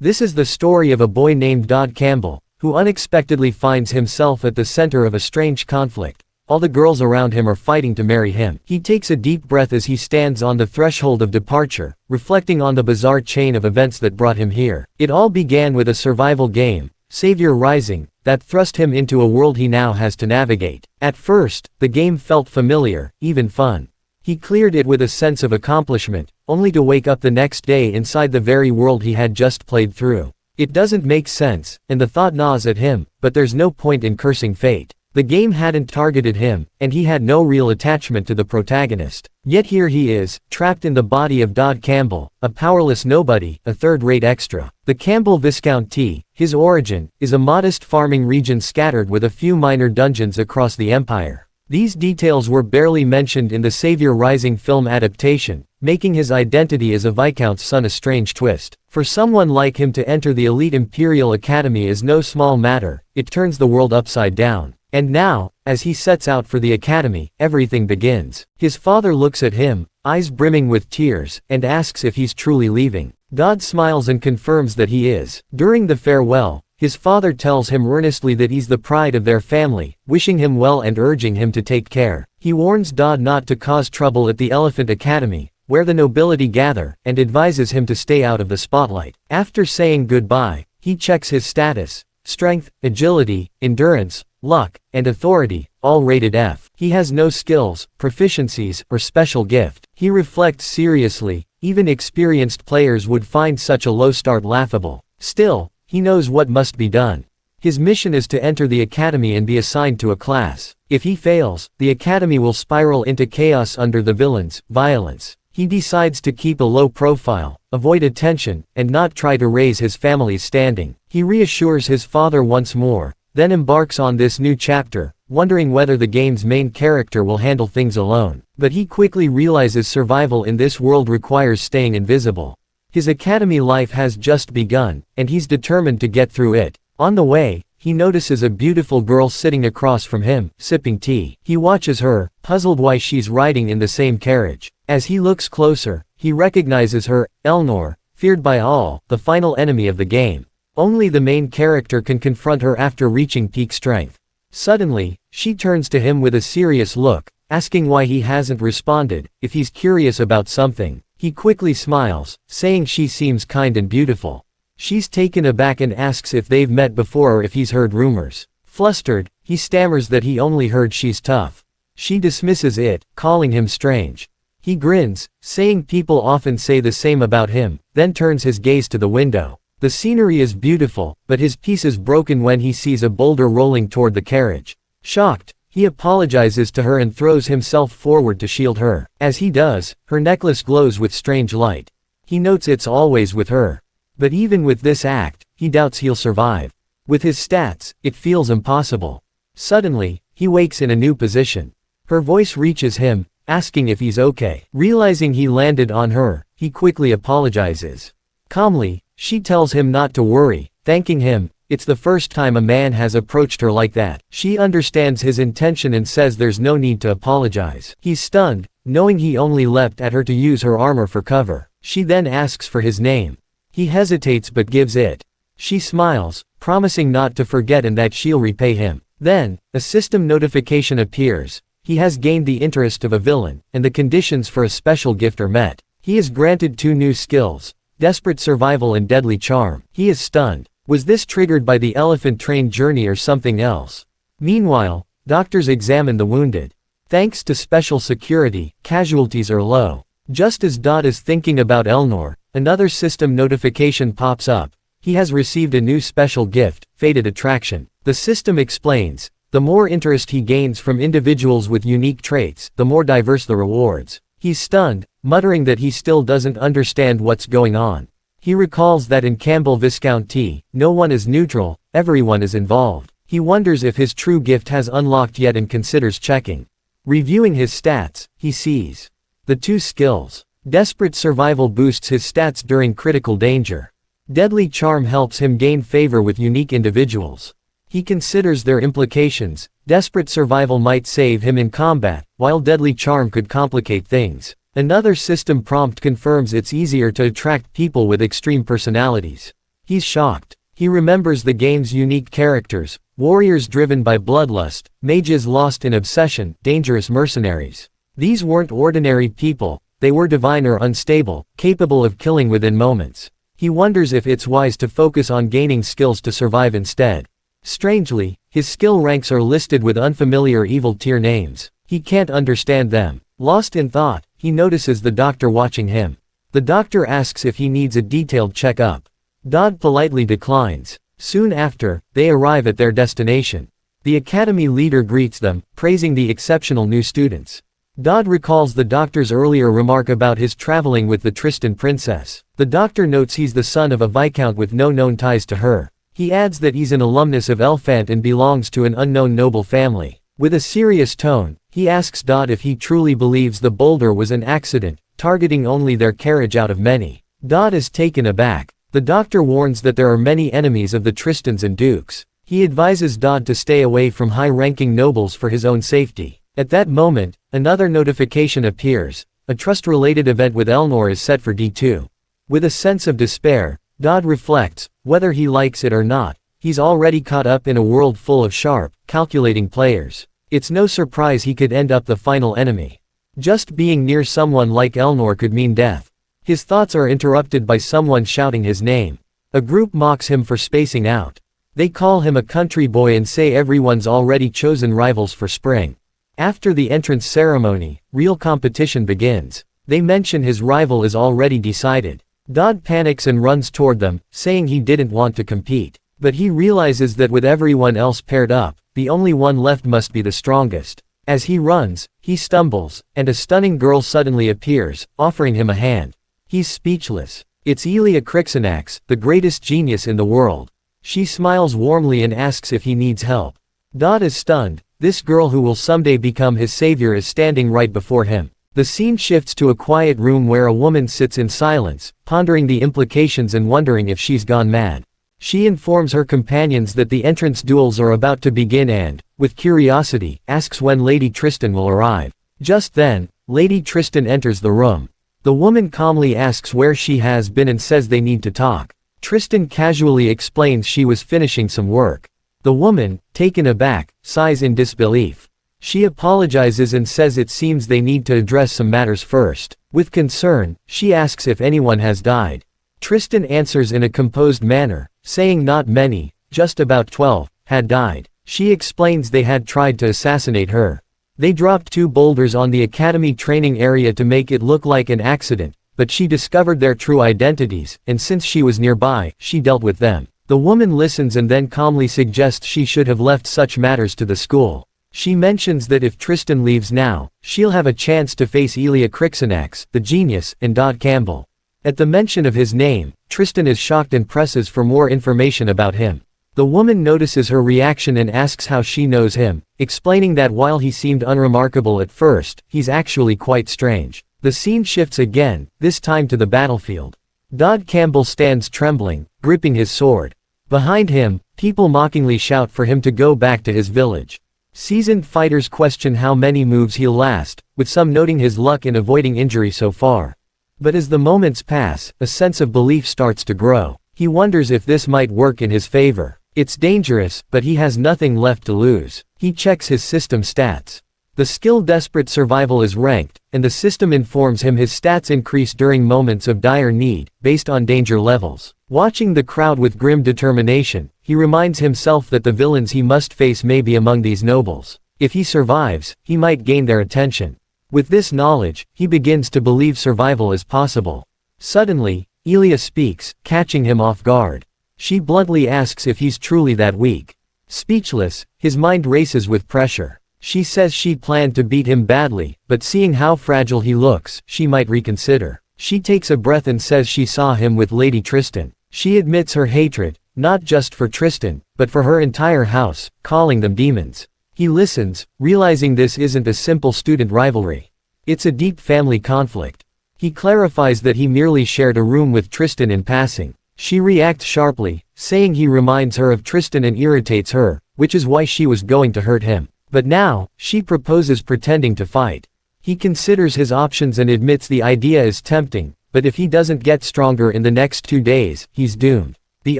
This is the story of a boy named Daud Campbell, who unexpectedly finds himself at the center of a strange conflict. All the girls around him are fighting to marry him. He takes a deep breath as he stands on the threshold of departure, reflecting on the bizarre chain of events that brought him here. It all began with a survival game, Savior Rising, that thrust him into a world he now has to navigate. At first, the game felt familiar, even fun. He cleared it with a sense of accomplishment, only to wake up the next day inside the very world he had just played through. It doesn't make sense, and the thought gnaws at him, but there's no point in cursing fate. The game hadn't targeted him, and he had no real attachment to the protagonist. Yet here he is, trapped in the body of Daud Campbell, a powerless nobody, a third-rate extra. The Campbell Viscounty, his origin, is a modest farming region scattered with a few minor dungeons across the empire. These details were barely mentioned in the Savior Rising film adaptation, making his identity as a Viscount's son a strange twist. For someone like him to enter the elite Imperial Academy is no small matter, it turns the world upside down. And now, as he sets out for the academy, everything begins. His father looks at him, eyes brimming with tears, and asks if he's truly leaving. Daud smiles and confirms that he is. During the farewell, his father tells him earnestly that he's the pride of their family, wishing him well and urging him to take care. He warns Daud not to cause trouble at the Elephant Academy, where the nobility gather, and advises him to stay out of the spotlight. After saying goodbye, he checks his status: strength, agility, endurance, luck, and authority, all rated F. He has no skills, proficiencies, or special gift. He reflects seriously, even experienced players would find such a low start laughable. Still, he knows what must be done. His mission is to enter the academy and be assigned to a class. If he fails, the academy will spiral into chaos under the villains' violence. He decides to keep a low profile, avoid attention, and not try to raise his family's standing. He reassures his father once more, then embarks on this new chapter, wondering whether the game's main character will handle things alone. But he quickly realizes survival in this world requires staying invisible. His academy life has just begun, and he's determined to get through it. On the way, he notices a beautiful girl sitting across from him, sipping tea. He watches her, puzzled why she's riding in the same carriage. As he looks closer, he recognizes her, Elnor, feared by all, the final enemy of the game. Only the main character can confront her after reaching peak strength. Suddenly, she turns to him with a serious look, asking why he hasn't responded, if he's curious about something. He quickly smiles, saying she seems kind and beautiful. She's taken aback and asks if they've met before or if he's heard rumors. Flustered, he stammers that he only heard she's tough. She dismisses it, calling him strange. He grins, saying people often say the same about him, then turns his gaze to the window. The scenery is beautiful, but his peace is broken when he sees a boulder rolling toward the carriage. Shocked, he apologizes to her and throws himself forward to shield her. As he does, her necklace glows with strange light. He notes it's always with her. But even with this act, he doubts he'll survive. With his stats, it feels impossible. Suddenly, he wakes in a new position. Her voice reaches him, asking if he's okay. Realizing he landed on her, he quickly apologizes. Calmly, she tells him not to worry, thanking him. It's the first time a man has approached her like that. She understands his intention and says there's no need to apologize. He's stunned, knowing he only leapt at her to use her armor for cover. She then asks for his name. He hesitates but gives it. She smiles, promising not to forget and that she'll repay him. Then, a system notification appears. He has gained the interest of a villain, and the conditions for a special gift are met. He is granted 2 new skills: Desperate Survival and Deadly Charm. He is stunned. Was this triggered by the elephant train journey or something else? Meanwhile, doctors examine the wounded. Thanks to special security, casualties are low. Just as Daud is thinking about Elnor, another system notification pops up. He has received a new special gift, Fated Attraction. The system explains, the more interest he gains from individuals with unique traits, the more diverse the rewards. He's stunned, muttering that he still doesn't understand what's going on. He recalls that in Campbell Viscounty, no one is neutral, everyone is involved. He wonders if his true gift has unlocked yet and considers checking. Reviewing his stats, he sees the 2 skills. Desperate Survival boosts his stats during critical danger. Deadly Charm helps him gain favor with unique individuals. He considers their implications. Desperate Survival might save him in combat, while Deadly Charm could complicate things. Another system prompt confirms it's easier to attract people with extreme personalities. He's shocked. He remembers the game's unique characters, warriors driven by bloodlust, mages lost in obsession, dangerous mercenaries. These weren't ordinary people, they were divine or unstable, capable of killing within moments. He wonders if it's wise to focus on gaining skills to survive instead. Strangely, his skill ranks are listed with unfamiliar evil tier names. He can't understand them. Lost in thought, he notices the doctor watching him. The doctor asks if he needs a detailed checkup. Daud politely declines. Soon after, they arrive at their destination. The academy leader greets them, praising the exceptional new students. Daud recalls the doctor's earlier remark about his traveling with the Tristan princess. The doctor notes he's the son of a viscount with no known ties to her. He adds that he's an alumnus of Elfant and belongs to an unknown noble family. With a serious tone, he asks Daud if he truly believes the boulder was an accident, targeting only their carriage out of many. Daud is taken aback. The doctor warns that there are many enemies of the Tristans and dukes. He advises Daud to stay away from high-ranking nobles for his own safety. At that moment, another notification appears. A trust-related event with Elnor is set for D2. With a sense of despair, Daud reflects, whether he likes it or not, he's already caught up in a world full of sharp, calculating players. It's no surprise he could end up the final enemy. Just being near someone like Elnor could mean death. His thoughts are interrupted by someone shouting his name. A group mocks him for spacing out. They call him a country boy and say everyone's already chosen rivals for spring. After the entrance ceremony, real competition begins. They mention his rival is already decided. Daud panics and runs toward them, saying he didn't want to compete. But he realizes that with everyone else paired up, the only one left must be the strongest. As he runs, he stumbles, and a stunning girl suddenly appears, offering him a hand. He's speechless. It's Elia Crixanax, the greatest genius in the world. She smiles warmly and asks if he needs help. Daud is stunned. This girl who will someday become his savior is standing right before him. The scene shifts to a quiet room where a woman sits in silence, pondering the implications and wondering if she's gone mad. She informs her companions that the entrance duels are about to begin and, with curiosity, asks when Lady Tristan will arrive. Just then, Lady Tristan enters the room. The woman calmly asks where she has been and says they need to talk. Tristan casually explains she was finishing some work. The woman, taken aback, sighs in disbelief. She apologizes and says it seems they need to address some matters first. With concern, she asks if anyone has died. Tristan answers in a composed manner, saying not many, just about 12, had died. She explains they had tried to assassinate her. They dropped 2 boulders on the academy training area to make it look like an accident, but she discovered their true identities, and since she was nearby, she dealt with them. The woman listens and then calmly suggests she should have left such matters to the school. She mentions that if Tristan leaves now, she'll have a chance to face Elia Crixanax, the genius, and Daud Campbell. At the mention of his name, Tristan is shocked and presses for more information about him. The woman notices her reaction and asks how she knows him, explaining that while he seemed unremarkable at first, he's actually quite strange. The scene shifts again, this time to the battlefield. Daud Campbell stands trembling, gripping his sword. Behind him, people mockingly shout for him to go back to his village. Seasoned fighters question how many moves he'll last, with some noting his luck in avoiding injury so far. But as the moments pass, a sense of belief starts to grow. He wonders if this might work in his favor. It's dangerous, but he has nothing left to lose. He checks his system stats. The skill Desperate Survival is ranked, and the system informs him his stats increase during moments of dire need, based on danger levels. Watching the crowd with grim determination, he reminds himself that the villains he must face may be among these nobles. If he survives, he might gain their attention. With this knowledge, he begins to believe survival is possible. Suddenly, Elia speaks, catching him off guard. She bluntly asks if he's truly that weak. Speechless, his mind races with pressure. She says she planned to beat him badly, but seeing how fragile he looks, she might reconsider. She takes a breath and says she saw him with Lady Tristan. She admits her hatred, not just for Tristan, but for her entire house, calling them demons. He listens, realizing this isn't a simple student rivalry. It's a deep family conflict. He clarifies that he merely shared a room with Tristan in passing. She reacts sharply, saying he reminds her of Tristan and irritates her, which is why she was going to hurt him. But now, she proposes pretending to fight. He considers his options and admits the idea is tempting, but if he doesn't get stronger in the next 2 days, he's doomed. The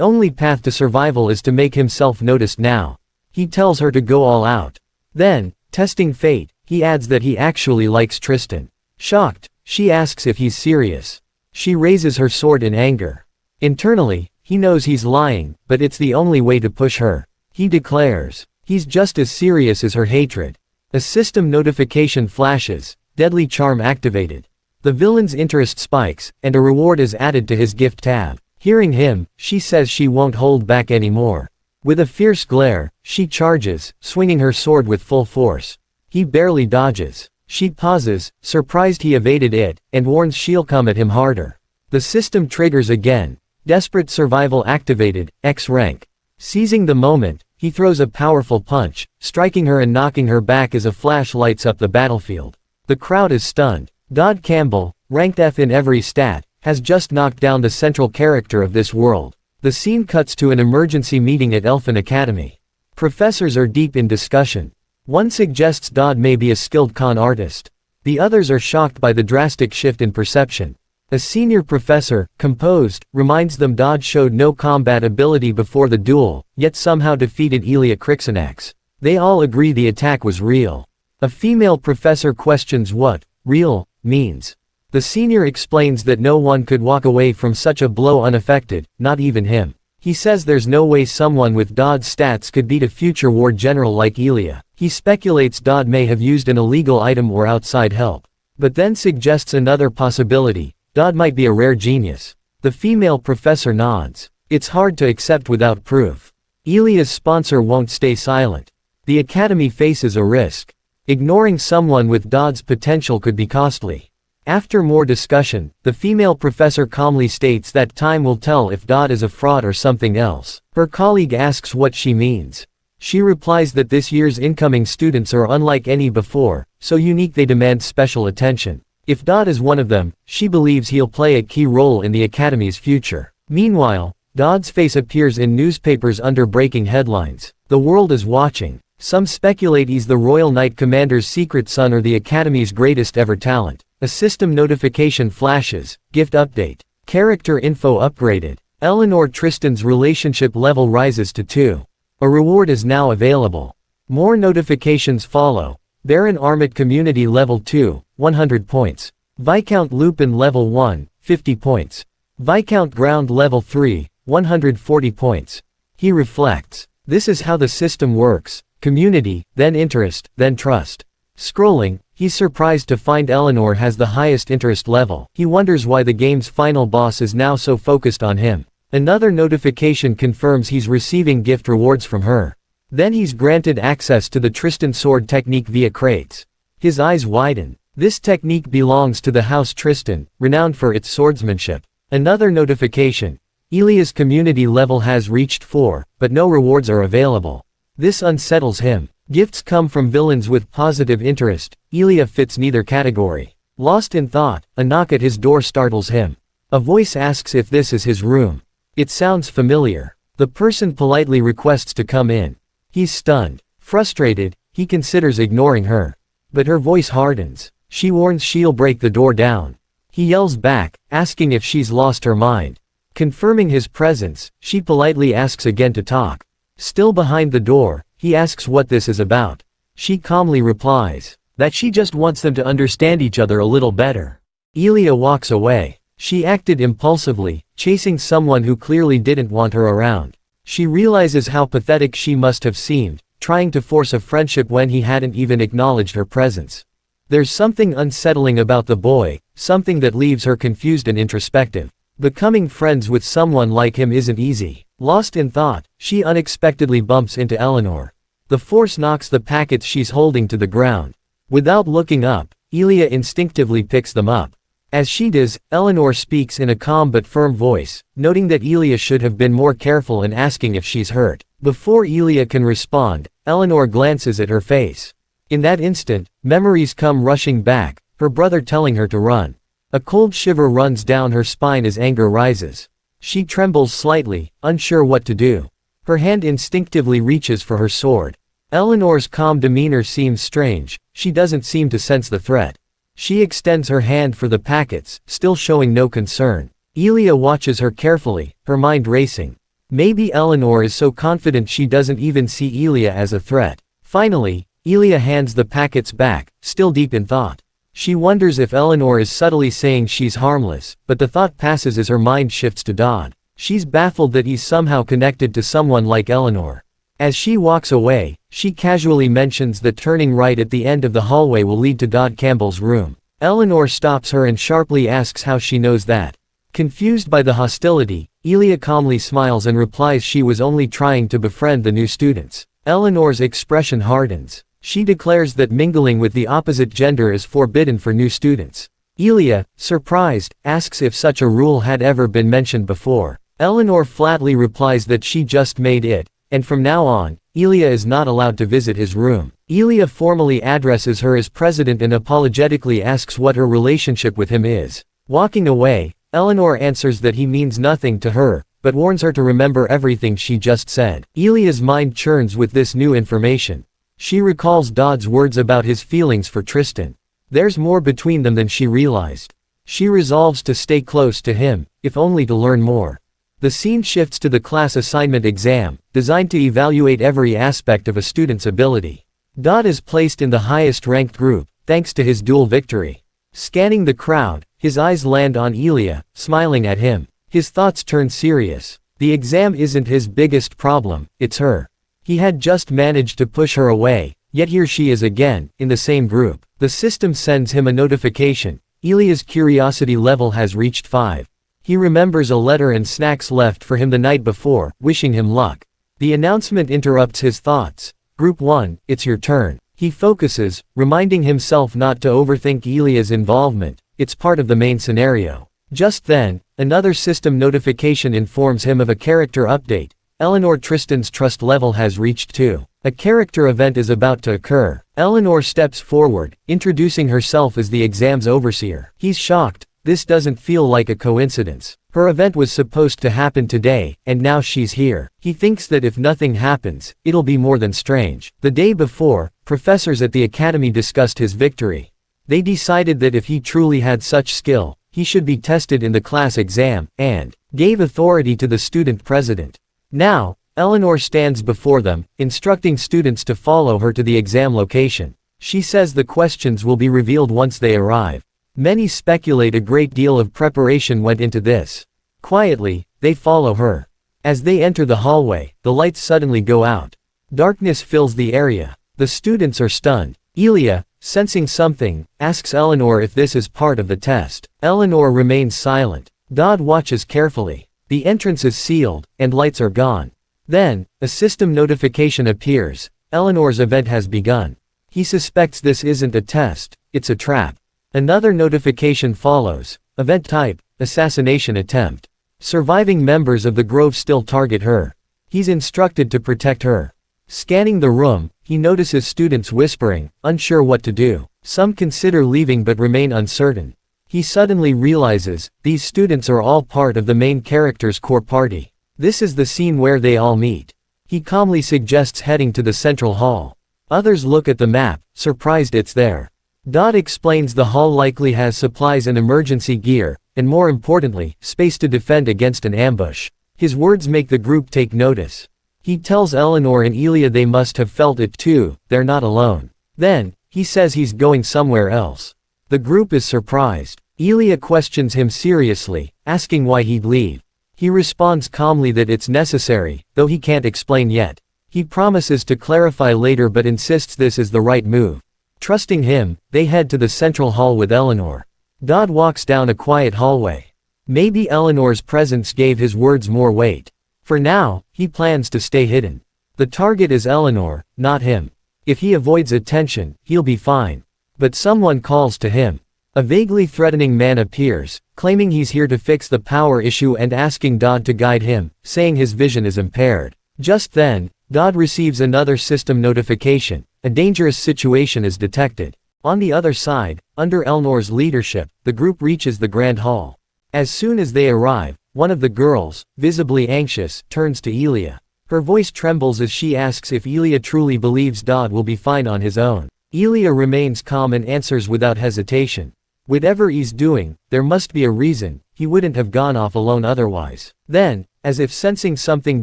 only path to survival is to make himself noticed now. He tells her to go all out. Then, testing fate, he adds that he actually likes Tristan. Shocked, she asks if he's serious. She raises her sword in anger. Internally, he knows he's lying, but it's the only way to push her. He declares, he's just as serious as her hatred. A system notification flashes, deadly charm activated. The villain's interest spikes, and a reward is added to his gift tab. Hearing him, she says she won't hold back anymore. With a fierce glare, she charges, swinging her sword with full force. He barely dodges. She pauses, surprised he evaded it, and warns she'll come at him harder. The system triggers again. Desperate survival activated, X rank. Seizing the moment, he throws a powerful punch, striking her and knocking her back as a flash lights up the battlefield. The crowd is stunned. Daud Campbell, ranked F in every stat, has just knocked down the central character of this world. The scene cuts to an emergency meeting at Elfin Academy. Professors are deep in discussion. One suggests Daud may be a skilled con artist. The others are shocked by the drastic shift in perception. A senior professor, composed, reminds them Daud showed no combat ability before the duel, yet somehow defeated Ilya Krixanax. They all agree the attack was real. A female professor questions what real means. The senior explains that no one could walk away from such a blow unaffected, not even him. He says there's no way someone with Daud's stats could beat a future war general like Ilya. He speculates Daud may have used an illegal item or outside help. But then suggests another possibility. Daud might be a rare genius. The female professor nods. It's hard to accept without proof. Ilya's sponsor won't stay silent. The academy faces a risk. Ignoring someone with Daud's potential could be costly. After more discussion, the female professor calmly states that time will tell if Daud is a fraud or something else. Her colleague asks what she means. She replies that this year's incoming students are unlike any before, so unique they demand special attention. If Daud is one of them, she believes he'll play a key role in the academy's future. Meanwhile, Daud's face appears in newspapers under breaking headlines. The world is watching. Some speculate he's the Royal Knight Commander's secret son or the Academy's greatest ever talent. A system notification flashes, gift update. Character info upgraded. Eleanor Tristan's relationship level rises to 2. A reward is now available. More notifications follow. Baron Armit Community level 2, 100 points. Viscount Lupin level 1, 50 points. Viscount Ground level 3, 140 points. He reflects. This is how the system works. Community, then interest, then trust. Scrolling, he's surprised to find Eleanor has the highest interest level. He wonders why the game's final boss is now so focused on him. Another notification confirms he's receiving gift rewards from her. Then he's granted access to the Tristan sword technique via crates. His eyes widen. This technique belongs to the House Tristan, renowned for its swordsmanship. Another notification. Ilya's community level has reached 4, but no rewards are available. This unsettles him. Gifts come from villains with positive interest. Ilya fits neither category. Lost in thought, a knock at his door startles him. A voice asks if this is his room. It sounds familiar. The person politely requests to come in. He's stunned. Frustrated, he considers ignoring her. But her voice hardens. She warns she'll break the door down. He yells back, asking if she's lost her mind. Confirming his presence, she politely asks again to talk. Still behind the door, he asks what this is about. She calmly replies that she just wants them to understand each other a little better. Ilya walks away. She acted impulsively, chasing someone who clearly didn't want her around. She realizes how pathetic she must have seemed, trying to force a friendship when he hadn't even acknowledged her presence. There's something unsettling about the boy, something that leaves her confused and introspective. Becoming friends with someone like him isn't easy. Lost in thought, she unexpectedly bumps into Eleanor. The force knocks the packets she's holding to the ground. Without looking up, Ilya instinctively picks them up. As she does, Eleanor speaks in a calm but firm voice, noting that Ilya should have been more careful and asking if she's hurt. Before Ilya can respond, Eleanor glances at her face. In that instant, memories come rushing back, her brother telling her to run. A cold shiver runs down her spine as anger rises. She trembles slightly, unsure what to do. Her hand instinctively reaches for her sword. Eleanor's calm demeanor seems strange, she doesn't seem to sense the threat. She extends her hand for the packets, still showing no concern. Ilya watches her carefully, her mind racing. Maybe Eleanor is so confident she doesn't even see Elia as a threat. Finally, Elia hands the packets back, still deep in thought. She wonders if Eleanor is subtly saying she's harmless, but the thought passes as her mind shifts to Daud. She's baffled that he's somehow connected to someone like Eleanor. As she walks away, she casually mentions that turning right at the end of the hallway will lead to Daud Campbell's room. Eleanor stops her and sharply asks how she knows that. Confused by the hostility, Elia calmly smiles and replies she was only trying to befriend the new students. Eleanor's expression hardens. She declares that mingling with the opposite gender is forbidden for new students. Elia, surprised, asks if such a rule had ever been mentioned before. Eleanor flatly replies that she just made it, and from now on, Elia is not allowed to visit his room. Elia formally addresses her as president and apologetically asks what her relationship with him is. Walking away, Eleanor answers that he means nothing to her, but warns her to remember everything she just said. Elia's mind churns with this new information. She recalls Daud's words about his feelings for Tristan. There's more between them than she realized. She resolves to stay close to him, if only to learn more. The scene shifts to the class assignment exam, designed to evaluate every aspect of a student's ability. Daud is placed in the highest ranked group, thanks to his duel victory. Scanning the crowd, his eyes land on Elia, smiling at him. His thoughts turn serious. The exam isn't his biggest problem, it's her. He had just managed to push her away, yet here she is again, in the same group. The system sends him a notification. Elia's curiosity level has reached 5. He remembers a letter and snacks left for him the night before, wishing him luck. The announcement interrupts his thoughts. Group 1, it's your turn. He focuses, reminding himself not to overthink Elia's involvement, it's part of the main scenario. Just then, another system notification informs him of a character update. Eleanor Tristan's trust level has reached 2. A character event is about to occur. Eleanor steps forward, introducing herself as the exam's overseer. He's shocked. This doesn't feel like a coincidence. Her event was supposed to happen today, and now she's here. He thinks that if nothing happens, it'll be more than strange. The day before, professors at the academy discussed his victory. They decided that if he truly had such skill, he should be tested in the class exam, and gave authority to the student president. Now, Eleanor stands before them, instructing students to follow her to the exam location. She says the questions will be revealed once they arrive. Many speculate a great deal of preparation went into this. Quietly, they follow her. As they enter the hallway, the lights suddenly go out. Darkness fills the area. The students are stunned. Elia, sensing something, asks Eleanor if this is part of the test. Eleanor remains silent. Daud watches carefully. The entrance is sealed, and lights are gone. Then, a system notification appears. Eleanor's event has begun. He suspects this isn't a test, it's a trap. Another notification follows. Event type, assassination attempt. Surviving members of the Grove still target her. He's instructed to protect her. Scanning the room, he notices students whispering, unsure what to do. Some consider leaving but remain uncertain. He suddenly realizes, these students are all part of the main character's core party. This is the scene where they all meet. He calmly suggests heading to the central hall. Others look at the map, surprised it's there. Daud explains the hall likely has supplies and emergency gear, and more importantly, space to defend against an ambush. His words make the group take notice. He tells Eleanor and Elia they must have felt it too, they're not alone. Then, he says he's going somewhere else. The group is surprised. Elia questions him seriously, asking why he'd leave. He responds calmly that it's necessary, though he can't explain yet. He promises to clarify later but insists this is the right move. Trusting him, they head to the central hall with Eleanor. Daud walks down a quiet hallway. Maybe Eleanor's presence gave his words more weight. For now, he plans to stay hidden. The target is Eleanor, not him. If he avoids attention, he'll be fine. But someone calls to him. A vaguely threatening man appears, claiming he's here to fix the power issue and asking Daud to guide him, saying his vision is impaired. Just then, Daud receives another system notification. A dangerous situation is detected. On the other side, under Eleanor's leadership, the group reaches the Grand Hall. As soon as they arrive, one of the girls, visibly anxious, turns to Elia. Her voice trembles as she asks if Elia truly believes Daud will be fine on his own. Elia remains calm and answers without hesitation. Whatever he's doing, there must be a reason, he wouldn't have gone off alone otherwise. Then, As if sensing something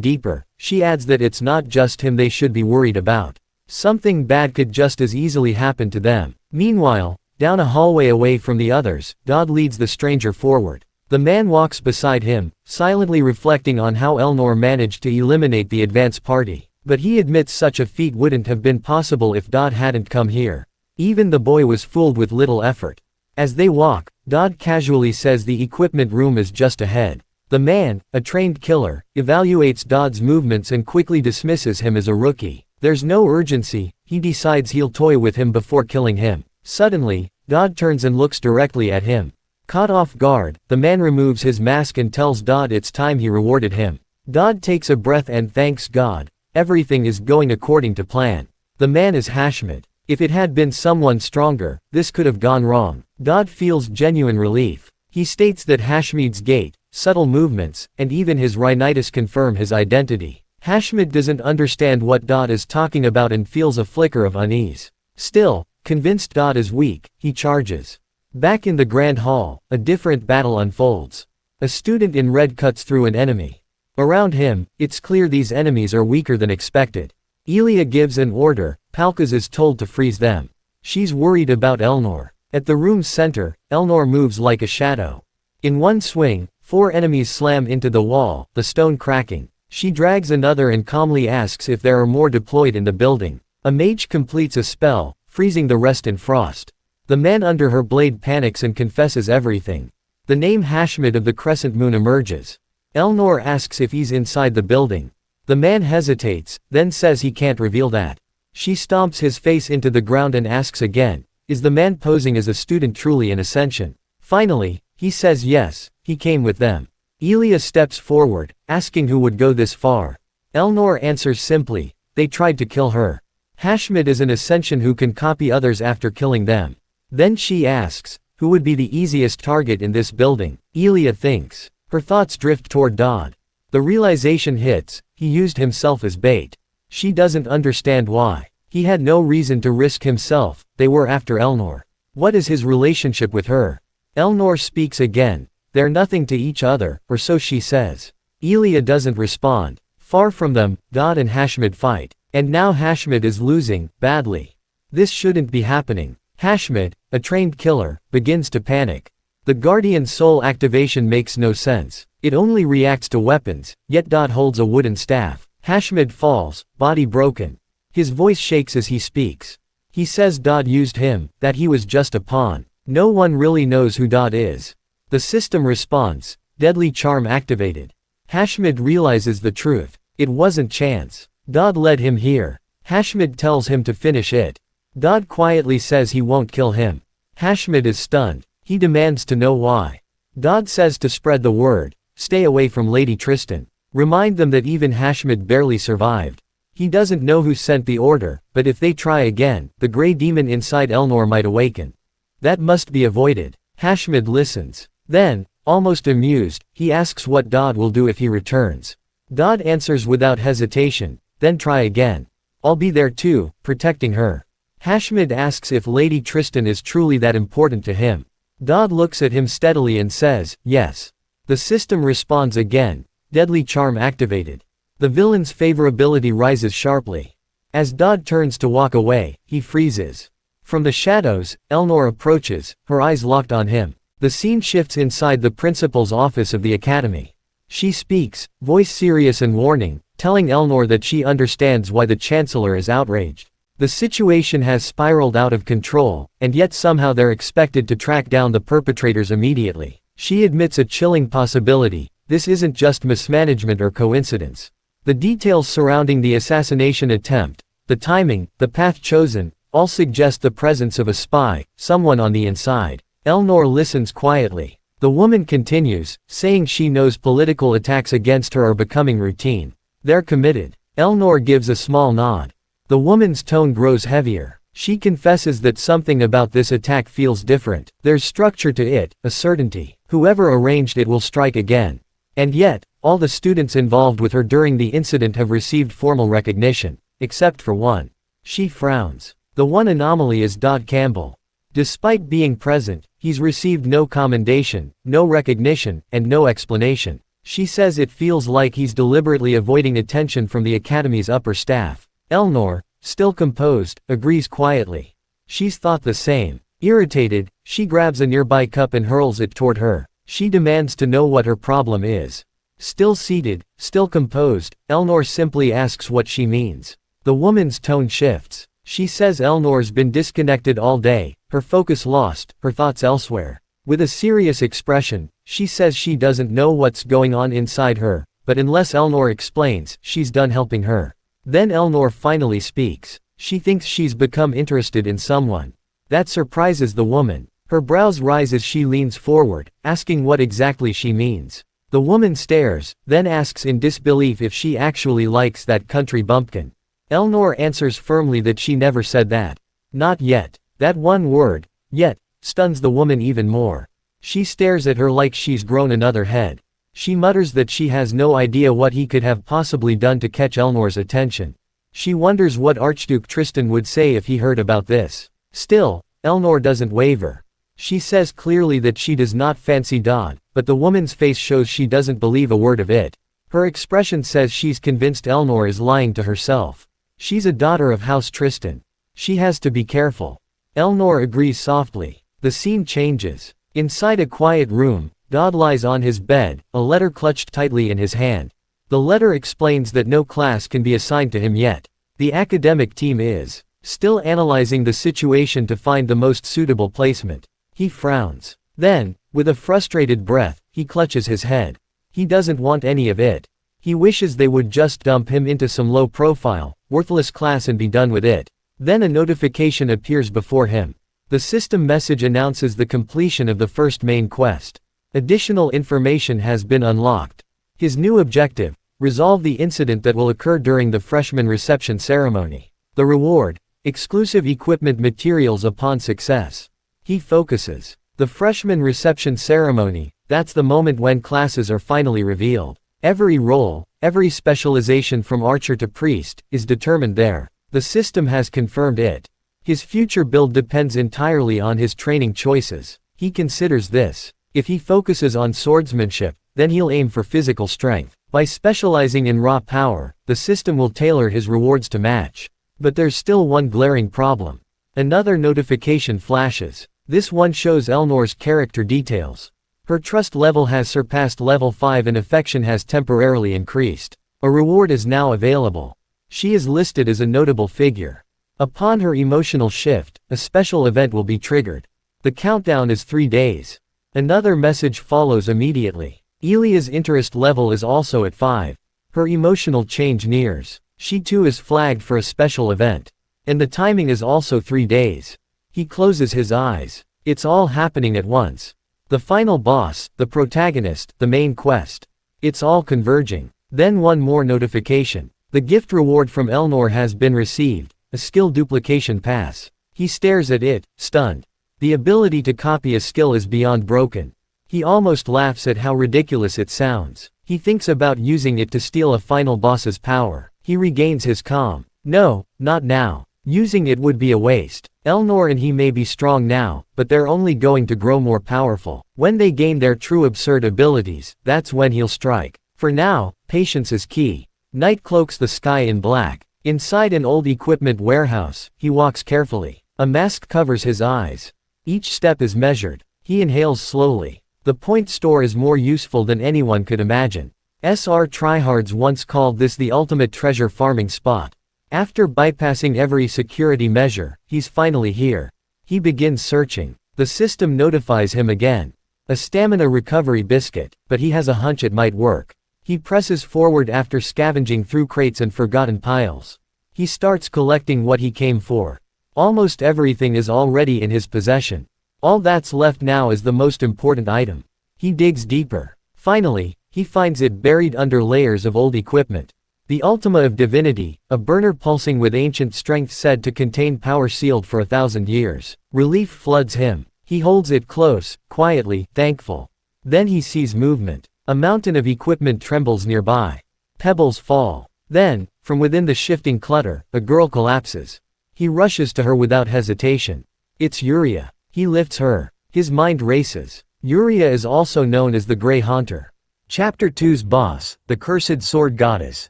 deeper, she adds that it's not just him they should be worried about. Something bad could just as easily happen to them. Meanwhile, down a hallway away from the others, Daud leads the stranger forward. The man walks beside him, silently reflecting on how Elnor managed to eliminate the advance party. But he admits such a feat wouldn't have been possible if Daud hadn't come here. Even the boy was fooled with little effort. As they walk, Daud casually says the equipment room is just ahead. The man, a trained killer, evaluates Daud's movements and quickly dismisses him as a rookie. There's no urgency, he decides he'll toy with him before killing him. Suddenly, Daud turns and looks directly at him. Caught off guard, the man removes his mask and tells Daud it's time he rewarded him. Daud takes a breath and thanks God. Everything is going according to plan. The man is Hashmid. If it had been someone stronger, this could have gone wrong. Daud feels genuine relief. He states that Hashmid's gait, subtle movements, and even his rhinitis confirm his identity. Hashmid doesn't understand what Daud is talking about and feels a flicker of unease. Still, convinced Daud is weak, he charges. Back in the Grand Hall, a different battle unfolds. A student in red cuts through an enemy. Around him, it's clear these enemies are weaker than expected. Elia gives an order, Palkas is told to freeze them. She's worried about Elnor. At the room's center, Elnor moves like a shadow. In one swing, 4 enemies slam into the wall, the stone cracking. She drags another and calmly asks if there are more deployed in the building. A mage completes a spell, freezing the rest in frost. The man under her blade panics and confesses everything. The name Hashmid of the Crescent Moon emerges. Elnor asks if he's inside the building. The man hesitates, then says he can't reveal that. She stomps his face into the ground and asks again, is the man posing as a student truly an ascension? Finally, he says yes, he came with them. Elia steps forward, asking who would go this far. Elnor answers simply, they tried to kill her. Hashmid is an ascension who can copy others after killing them. Then she asks, who would be the easiest target in this building? Elia thinks. Her thoughts drift toward Daud. The realization hits, he used himself as bait. She doesn't understand why. He had no reason to risk himself, they were after Elnor. What is his relationship with her? Elnor speaks again. They're nothing to each other, or so she says. Elia doesn't respond. Far from them, Daud and Hashmid fight. And now Hashmid is losing, badly. This shouldn't be happening. Hashmid, a trained killer, begins to panic. The Guardian Soul activation makes no sense. It only reacts to weapons, yet Daud holds a wooden staff. Hashmid falls, body broken. His voice shakes as he speaks. He says Daud used him, that he was just a pawn. No one really knows who Daud is. The system responds, deadly charm activated. Hashmid realizes the truth. It wasn't chance. Daud led him here. Hashmid tells him to finish it. Daud quietly says he won't kill him. Hashmid is stunned. He demands to know why. Daud says to spread the word, stay away from Lady Tristan. Remind them that even Hashmid barely survived. He doesn't know who sent the order, but if they try again, the gray demon inside Elnor might awaken. That must be avoided. Hashmid listens. Then, almost amused, he asks what Daud will do if he returns. Daud answers without hesitation, then try again. I'll be there too, protecting her. Hashmid asks if Lady Tristan is truly that important to him. Daud looks at him steadily and says, yes. The system responds again, deadly charm activated. The villain's favorability rises sharply. As Daud turns to walk away, he freezes. From the shadows, Elnor approaches, her eyes locked on him. The scene shifts inside the principal's office of the academy. She speaks, voice serious and warning, telling Elnor that she understands why the chancellor is outraged. The situation has spiraled out of control, and yet somehow they're expected to track down the perpetrators immediately. She admits a chilling possibility, this isn't just mismanagement or coincidence. The details surrounding the assassination attempt, the timing, the path chosen, all suggest the presence of a spy, someone on the inside. Elnor listens quietly. The woman continues, saying she knows political attacks against her are becoming routine. They're committed. Elnor gives a small nod. The woman's tone grows heavier. She confesses that something about this attack feels different. There's structure to it, a certainty. Whoever arranged it will strike again. And yet, all the students involved with her during the incident have received formal recognition, except for one. She frowns. The one anomaly is Daud Campbell. Despite being present, he's received no commendation, no recognition, and no explanation. She says it feels like he's deliberately avoiding attention from the academy's upper staff. Elnor, still composed, agrees quietly. She's thought the same. Irritated, she grabs a nearby cup and hurls it toward her. She demands to know what her problem is. Still seated, still composed, Elnor simply asks what she means. The woman's tone shifts. She says Elnor's been disconnected all day, her focus lost, her thoughts elsewhere. With a serious expression, she says she doesn't know what's going on inside her, but unless Elnor explains, she's done helping her. Then Elnor finally speaks. She thinks she's become interested in someone. That surprises the woman. Her brows rise as she leans forward, asking what exactly she means. The woman stares, then asks in disbelief if she actually likes that country bumpkin. Elnor answers firmly that she never said that. Not yet. That one word, yet, stuns the woman even more. She stares at her like she's grown another head. She mutters that she has no idea what he could have possibly done to catch Elnor's attention. She wonders what Archduke Tristan would say if he heard about this. Still, Elnor doesn't waver. She says clearly that she does not fancy Daud, but the woman's face shows she doesn't believe a word of it. Her expression says she's convinced Elnor is lying to herself. She's a daughter of House Tristan. She has to be careful. Elnor agrees softly. The scene changes. Inside a quiet room, Daud lies on his bed, a letter clutched tightly in his hand. The letter explains that no class can be assigned to him yet. The academic team is still analyzing the situation to find the most suitable placement. He frowns. Then, with a frustrated breath, he clutches his head. He doesn't want any of it. He wishes they would just dump him into some low-profile, worthless class and be done with it. Then a notification appears before him. The system message announces the completion of the first main quest. Additional information has been unlocked. His new objective: resolve the incident that will occur during the freshman reception ceremony. The reward: exclusive equipment materials upon success. He focuses. The freshman reception ceremony, that's the moment when classes are finally revealed. Every role, every specialization from archer to priest, is determined there. The system has confirmed it. His future build depends entirely on his training choices. He considers this. If he focuses on swordsmanship, then he'll aim for physical strength. By specializing in raw power, the system will tailor his rewards to match. But there's still one glaring problem. Another notification flashes. This one shows Elnor's character details. Her trust level has surpassed level 5 and affection has temporarily increased. A reward is now available. She is listed as a notable figure. Upon her emotional shift, a special event will be triggered. The countdown is 3 days. Another message follows immediately. Elia's interest level is also at 5. Her emotional change nears. She too is flagged for a special event. And the timing is also 3 days. He closes his eyes. It's all happening at once. The final boss, the protagonist, the main quest. It's all converging. Then one more notification. The gift reward from Elnor has been received, a skill duplication pass. He stares at it, stunned. The ability to copy a skill is beyond broken. He almost laughs at how ridiculous it sounds. He thinks about using it to steal a final boss's power. He regains his calm. No, not now. Using it would be a waste. Elnor and he may be strong now, but they're only going to grow more powerful. When they gain their true absurd abilities, that's when he'll strike. For now, patience is key. Night cloaks the sky in black. Inside an old equipment warehouse, he walks carefully. A mask covers his eyes. Each step is measured. He inhales slowly. The point store is more useful than anyone could imagine. SR tryhards once called this the ultimate treasure farming spot. After bypassing every security measure, he's finally here. He begins searching. The system notifies him again. A stamina recovery biscuit, but he has a hunch it might work. He presses forward after scavenging through crates and forgotten piles. He starts collecting what he came for. Almost everything is already in his possession. All that's left now is the most important item. He digs deeper. Finally, he finds it buried under layers of old equipment. The Ultima of Divinity, a burner pulsing with ancient strength said to contain power sealed for 1,000 years. Relief floods him. He holds it close, quietly, thankful. Then he sees movement. A mountain of equipment trembles nearby. Pebbles fall. Then, from within the shifting clutter, a girl collapses. He rushes to her without hesitation. It's Yuria. He lifts her. His mind races. Yuria is also known as the Grey Haunter. Chapter 2's boss, the cursed sword goddess.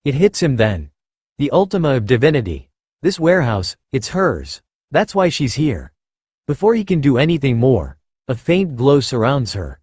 It hits him then. The ultima of divinity. This warehouse, it's hers. That's why she's here. Before he can do anything more, a faint glow surrounds her.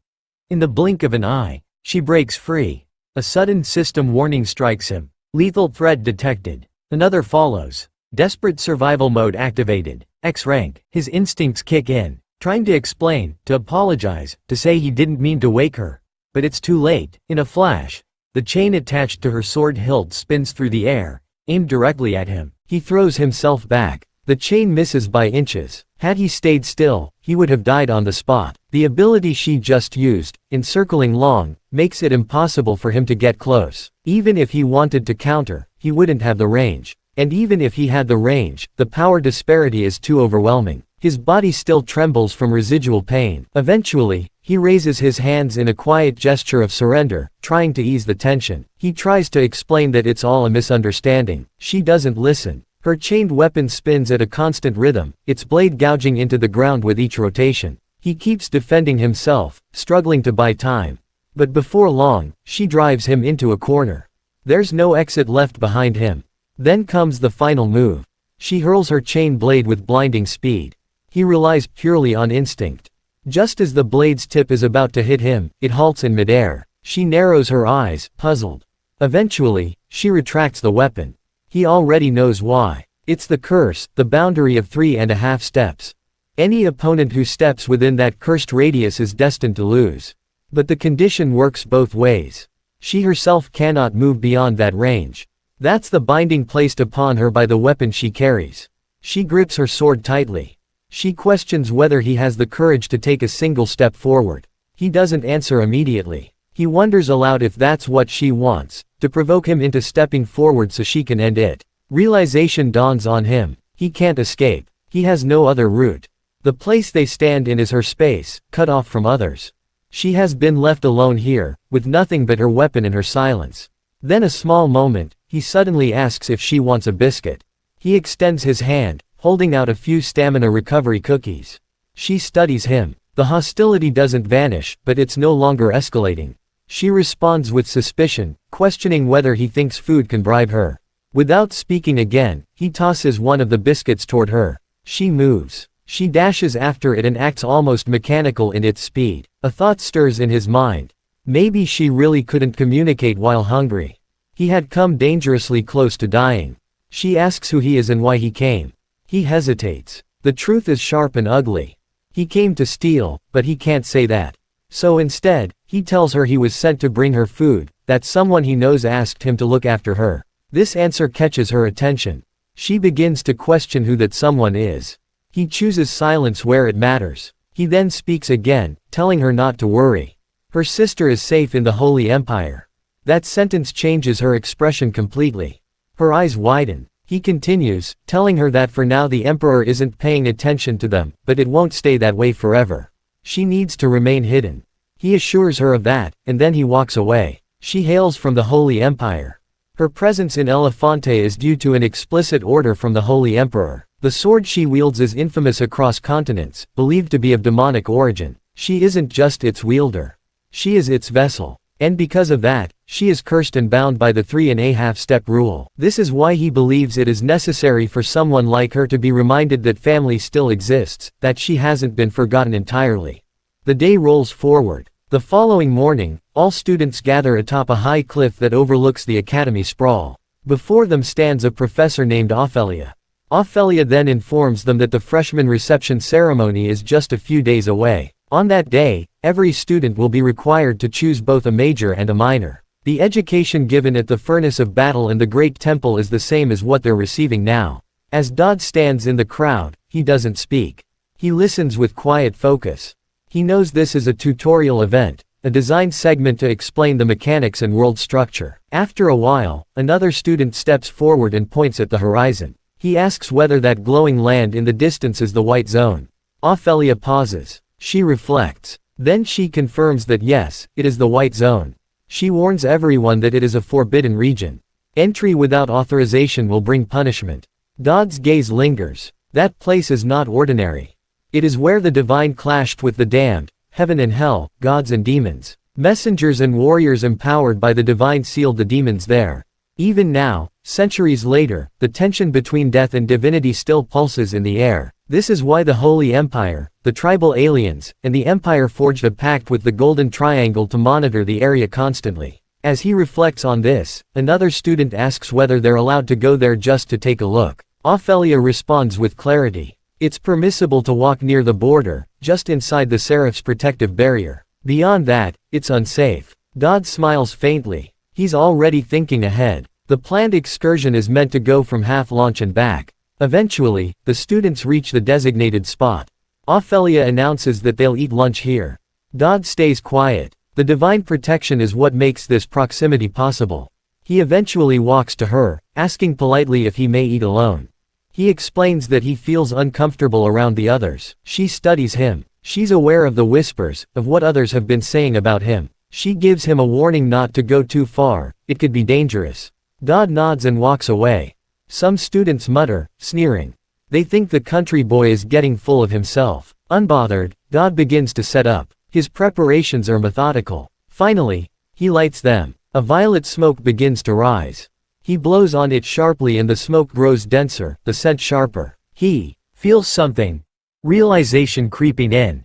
In the blink of an eye, she breaks free. A sudden system warning strikes him. Lethal threat detected. Another follows. Desperate survival mode activated. X rank. His instincts kick in, trying to explain, to apologize, to say he didn't mean to wake her. But it's too late. In a flash, the chain attached to her sword hilt spins through the air, aimed directly at him. He throws himself back. The chain misses by inches. Had he stayed still, he would have died on the spot. The ability she just used, encircling long, makes it impossible for him to get close. Even if he wanted to counter, he wouldn't have the range. And even if he had the range, the power disparity is too overwhelming. His body still trembles from residual pain. Eventually, he raises his hands in a quiet gesture of surrender, trying to ease the tension. He tries to explain that it's all a misunderstanding. She doesn't listen. Her chained weapon spins at a constant rhythm, its blade gouging into the ground with each rotation. He keeps defending himself, struggling to buy time. But before long, she drives him into a corner. There's no exit left behind him. Then comes the final move. She hurls her chain blade with blinding speed. He relies purely on instinct. Just as the blade's tip is about to hit him, it halts in midair. She narrows her eyes, puzzled. Eventually, she retracts the weapon. He already knows why. It's the curse, the boundary of 3.5 steps. Any opponent who steps within that cursed radius is destined to lose. But the condition works both ways. She herself cannot move beyond that range. That's the binding placed upon her by the weapon she carries. She grips her sword tightly. She questions whether he has the courage to take a single step forward. He doesn't answer immediately. He wonders aloud if that's what she wants, to provoke him into stepping forward so she can end it. Realization dawns on him. He can't escape. He has no other route. The place they stand in is her space, cut off from others. She has been left alone here, with nothing but her weapon and her silence. Then a small moment, he suddenly asks if she wants a biscuit. He extends his hand, holding out a few stamina recovery cookies. She studies him. The hostility doesn't vanish, but it's no longer escalating. She responds with suspicion, questioning whether he thinks food can bribe her. Without speaking again, he tosses one of the biscuits toward her. She moves. She dashes after it and acts almost mechanical in its speed. A thought stirs in his mind. Maybe she really couldn't communicate while hungry. He had come dangerously close to dying. She asks who he is and why he came. He hesitates. The truth is sharp and ugly. He came to steal, but he can't say that. So instead, he tells her he was sent to bring her food, that someone he knows asked him to look after her. This answer catches her attention. She begins to question who that someone is. He chooses silence where it matters. He then speaks again, telling her not to worry. Her sister is safe in the Holy Empire. That sentence changes her expression completely. Her eyes widen. He continues, telling her that for now the Emperor isn't paying attention to them, but it won't stay that way forever. She needs to remain hidden. He assures her of that, and then he walks away. She hails from the Holy Empire. Her presence in Elefante is due to an explicit order from the Holy Emperor. The sword she wields is infamous across continents, believed to be of demonic origin. She isn't just its wielder. She is its vessel. And because of that, she is cursed and bound by the 3.5 step rule. This is why he believes it is necessary for someone like her to be reminded that family still exists, that she hasn't been forgotten entirely. The day rolls forward. The following morning, all students gather atop a high cliff that overlooks the academy sprawl. Before them stands a professor named Ophelia. Ophelia then informs them that the freshman reception ceremony is just a few days away. On that day, every student will be required to choose both a major and a minor. The education given at the Furnace of Battle and the Great Temple is the same as what they're receiving now. As Daud stands in the crowd, he doesn't speak. He listens with quiet focus. He knows this is a tutorial event, a designed segment to explain the mechanics and world structure. After a while, another student steps forward and points at the horizon. He asks whether that glowing land in the distance is the White Zone. Ophelia pauses. She reflects. Then she confirms that yes, it is the White Zone. She warns everyone that it is a forbidden region. Entry without authorization will bring punishment. Daud's gaze lingers. That place is not ordinary. It is where the divine clashed with the damned, heaven and hell, gods and demons. Messengers and warriors empowered by the divine sealed the demons there. Even now, centuries later, the tension between death and divinity still pulses in the air. This is why the Holy Empire, the tribal aliens, and the Empire forged a pact with the Golden Triangle to monitor the area constantly. As he reflects on this, another student asks whether they're allowed to go there just to take a look. Ophelia responds with clarity. It's permissible to walk near the border, just inside the Seraph's protective barrier. Beyond that, it's unsafe. Daud smiles faintly. He's already thinking ahead. The planned excursion is meant to go from half launch and back. Eventually, the students reach the designated spot. Ophelia announces that they'll eat lunch here. Daud stays quiet. The divine protection is what makes this proximity possible. He eventually walks to her, asking politely if he may eat alone. He explains that he feels uncomfortable around the others. She studies him. She's aware of the whispers, of what others have been saying about him. She gives him a warning not to go too far, it could be dangerous. Daud nods and walks away. Some students mutter, sneering. They think the country boy is getting full of himself. Unbothered, Daud begins to set up. His preparations are methodical. Finally, he lights them. A violet smoke begins to rise. He blows on it sharply and the smoke grows denser, the scent sharper. He feels something. Realization creeping in.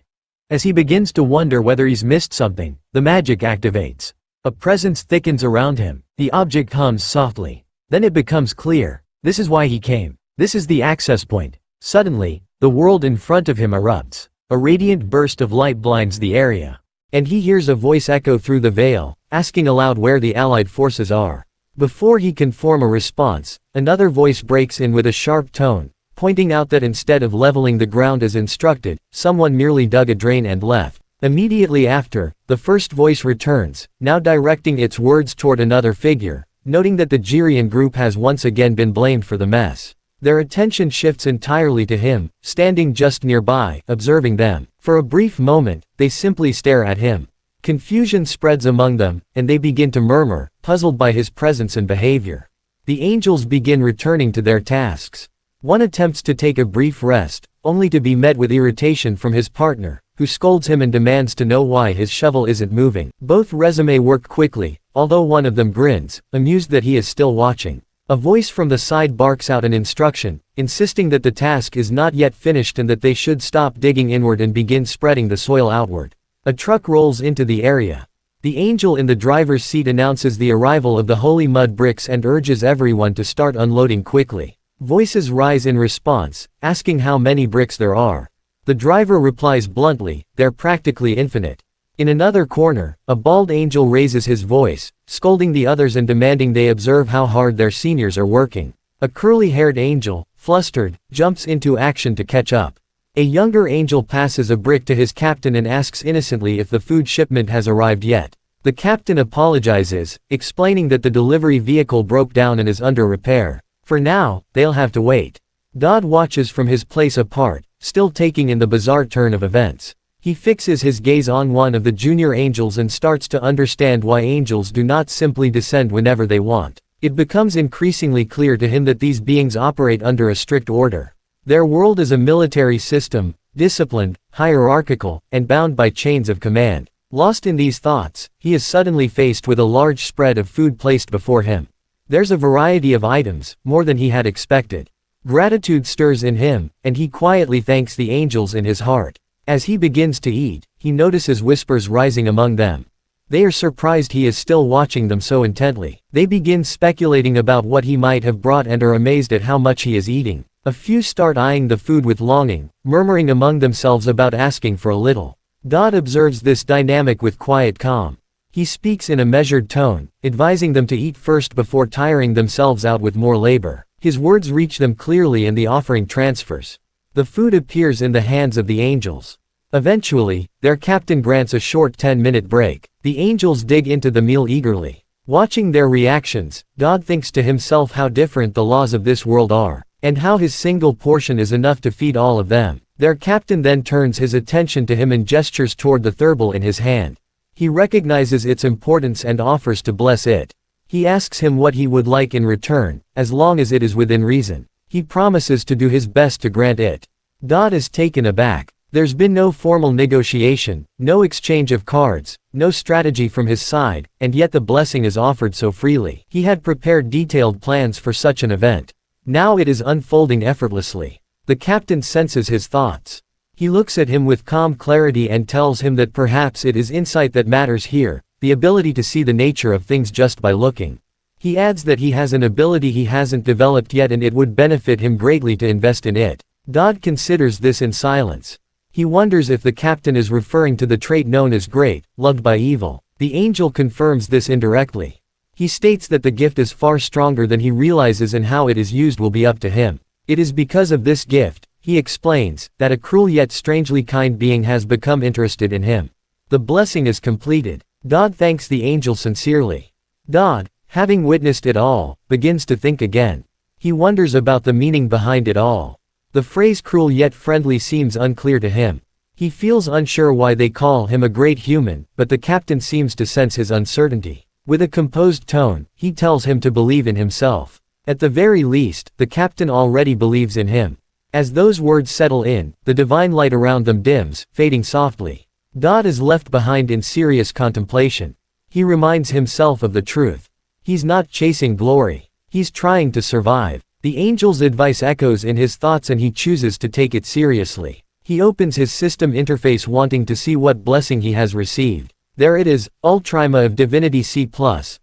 As he begins to wonder whether he's missed something, the magic activates. A presence thickens around him. The object hums softly. Then it becomes clear. This is why he came. This is the access point. Suddenly, the world in front of him erupts. A radiant burst of light blinds the area. And he hears a voice echo through the veil, asking aloud where the allied forces are. Before he can form a response, another voice breaks in with a sharp tone, pointing out that instead of leveling the ground as instructed, someone merely dug a drain and left. Immediately after, the first voice returns, now directing its words toward another figure, noting that the Jirian group has once again been blamed for the mess. Their attention shifts entirely to him, standing just nearby, observing them. For a brief moment, they simply stare at him. Confusion spreads among them, and they begin to murmur, puzzled by his presence and behavior. The angels begin returning to their tasks. One attempts to take a brief rest, only to be met with irritation from his partner, who scolds him and demands to know why his shovel isn't moving. Both resume work quickly, although one of them grins, amused that he is still watching. A voice from the side barks out an instruction, insisting that the task is not yet finished and that they should stop digging inward and begin spreading the soil outward. A truck rolls into the area. The angel in the driver's seat announces the arrival of the holy mud bricks and urges everyone to start unloading quickly. Voices rise in response, asking how many bricks there are. The driver replies bluntly, they're practically infinite. In another corner, a bald angel raises his voice, scolding the others and demanding they observe how hard their seniors are working. A curly-haired angel, flustered, jumps into action to catch up. A younger angel passes a brick to his captain and asks innocently if the food shipment has arrived yet. The captain apologizes, explaining that the delivery vehicle broke down and is under repair. For now, they'll have to wait. Daud watches from his place apart, still taking in the bizarre turn of events. He fixes his gaze on one of the junior angels and starts to understand why angels do not simply descend whenever they want. It becomes increasingly clear to him that these beings operate under a strict order. Their world is a military system, disciplined, hierarchical, and bound by chains of command. Lost in these thoughts, he is suddenly faced with a large spread of food placed before him. There's a variety of items, more than he had expected. Gratitude stirs in him, and he quietly thanks the angels in his heart. As he begins to eat, he notices whispers rising among them. They are surprised he is still watching them so intently. They begin speculating about what he might have brought and are amazed at how much he is eating. A few start eyeing the food with longing, murmuring among themselves about asking for a little. Daud observes this dynamic with quiet calm. He speaks in a measured tone, advising them to eat first before tiring themselves out with more labor. His words reach them clearly and the offering transfers. The food appears in the hands of the angels. Eventually, their captain grants a short 10-minute break. The angels dig into the meal eagerly. Watching their reactions, Daud thinks to himself how different the laws of this world are, and how his single portion is enough to feed all of them. Their captain then turns his attention to him and gestures toward the thurible in his hand. He recognizes its importance and offers to bless it. He asks him what he would like in return, as long as it is within reason. He promises to do his best to grant it. Daud is taken aback. There's been no formal negotiation, no exchange of cards, no strategy from his side, and yet the blessing is offered so freely. He had prepared detailed plans for such an event. Now it is unfolding effortlessly. The captain senses his thoughts. He looks at him with calm clarity and tells him that perhaps it is insight that matters here, the ability to see the nature of things just by looking. He adds that he has an ability he hasn't developed yet and it would benefit him greatly to invest in it. Daud considers this in silence. He wonders if the captain is referring to the trait known as great, loved by evil. The angel confirms this indirectly. He states that the gift is far stronger than he realizes and how it is used will be up to him. It is because of this gift, he explains, that a cruel yet strangely kind being has become interested in him. The blessing is completed. Daud thanks the angel sincerely. Daud, having witnessed it all, begins to think again. He wonders about the meaning behind it all. The phrase cruel yet friendly seems unclear to him. He feels unsure why they call him a great human, but the captain seems to sense his uncertainty. With a composed tone, he tells him to believe in himself. At the very least, the captain already believes in him. As those words settle in, the divine light around them dims, fading softly. Daud is left behind in serious contemplation. He reminds himself of the truth. He's not chasing glory. He's trying to survive. The angel's advice echoes in his thoughts and he chooses to take it seriously. He opens his system interface wanting to see what blessing he has received. There it is, Ultrima of Divinity C+,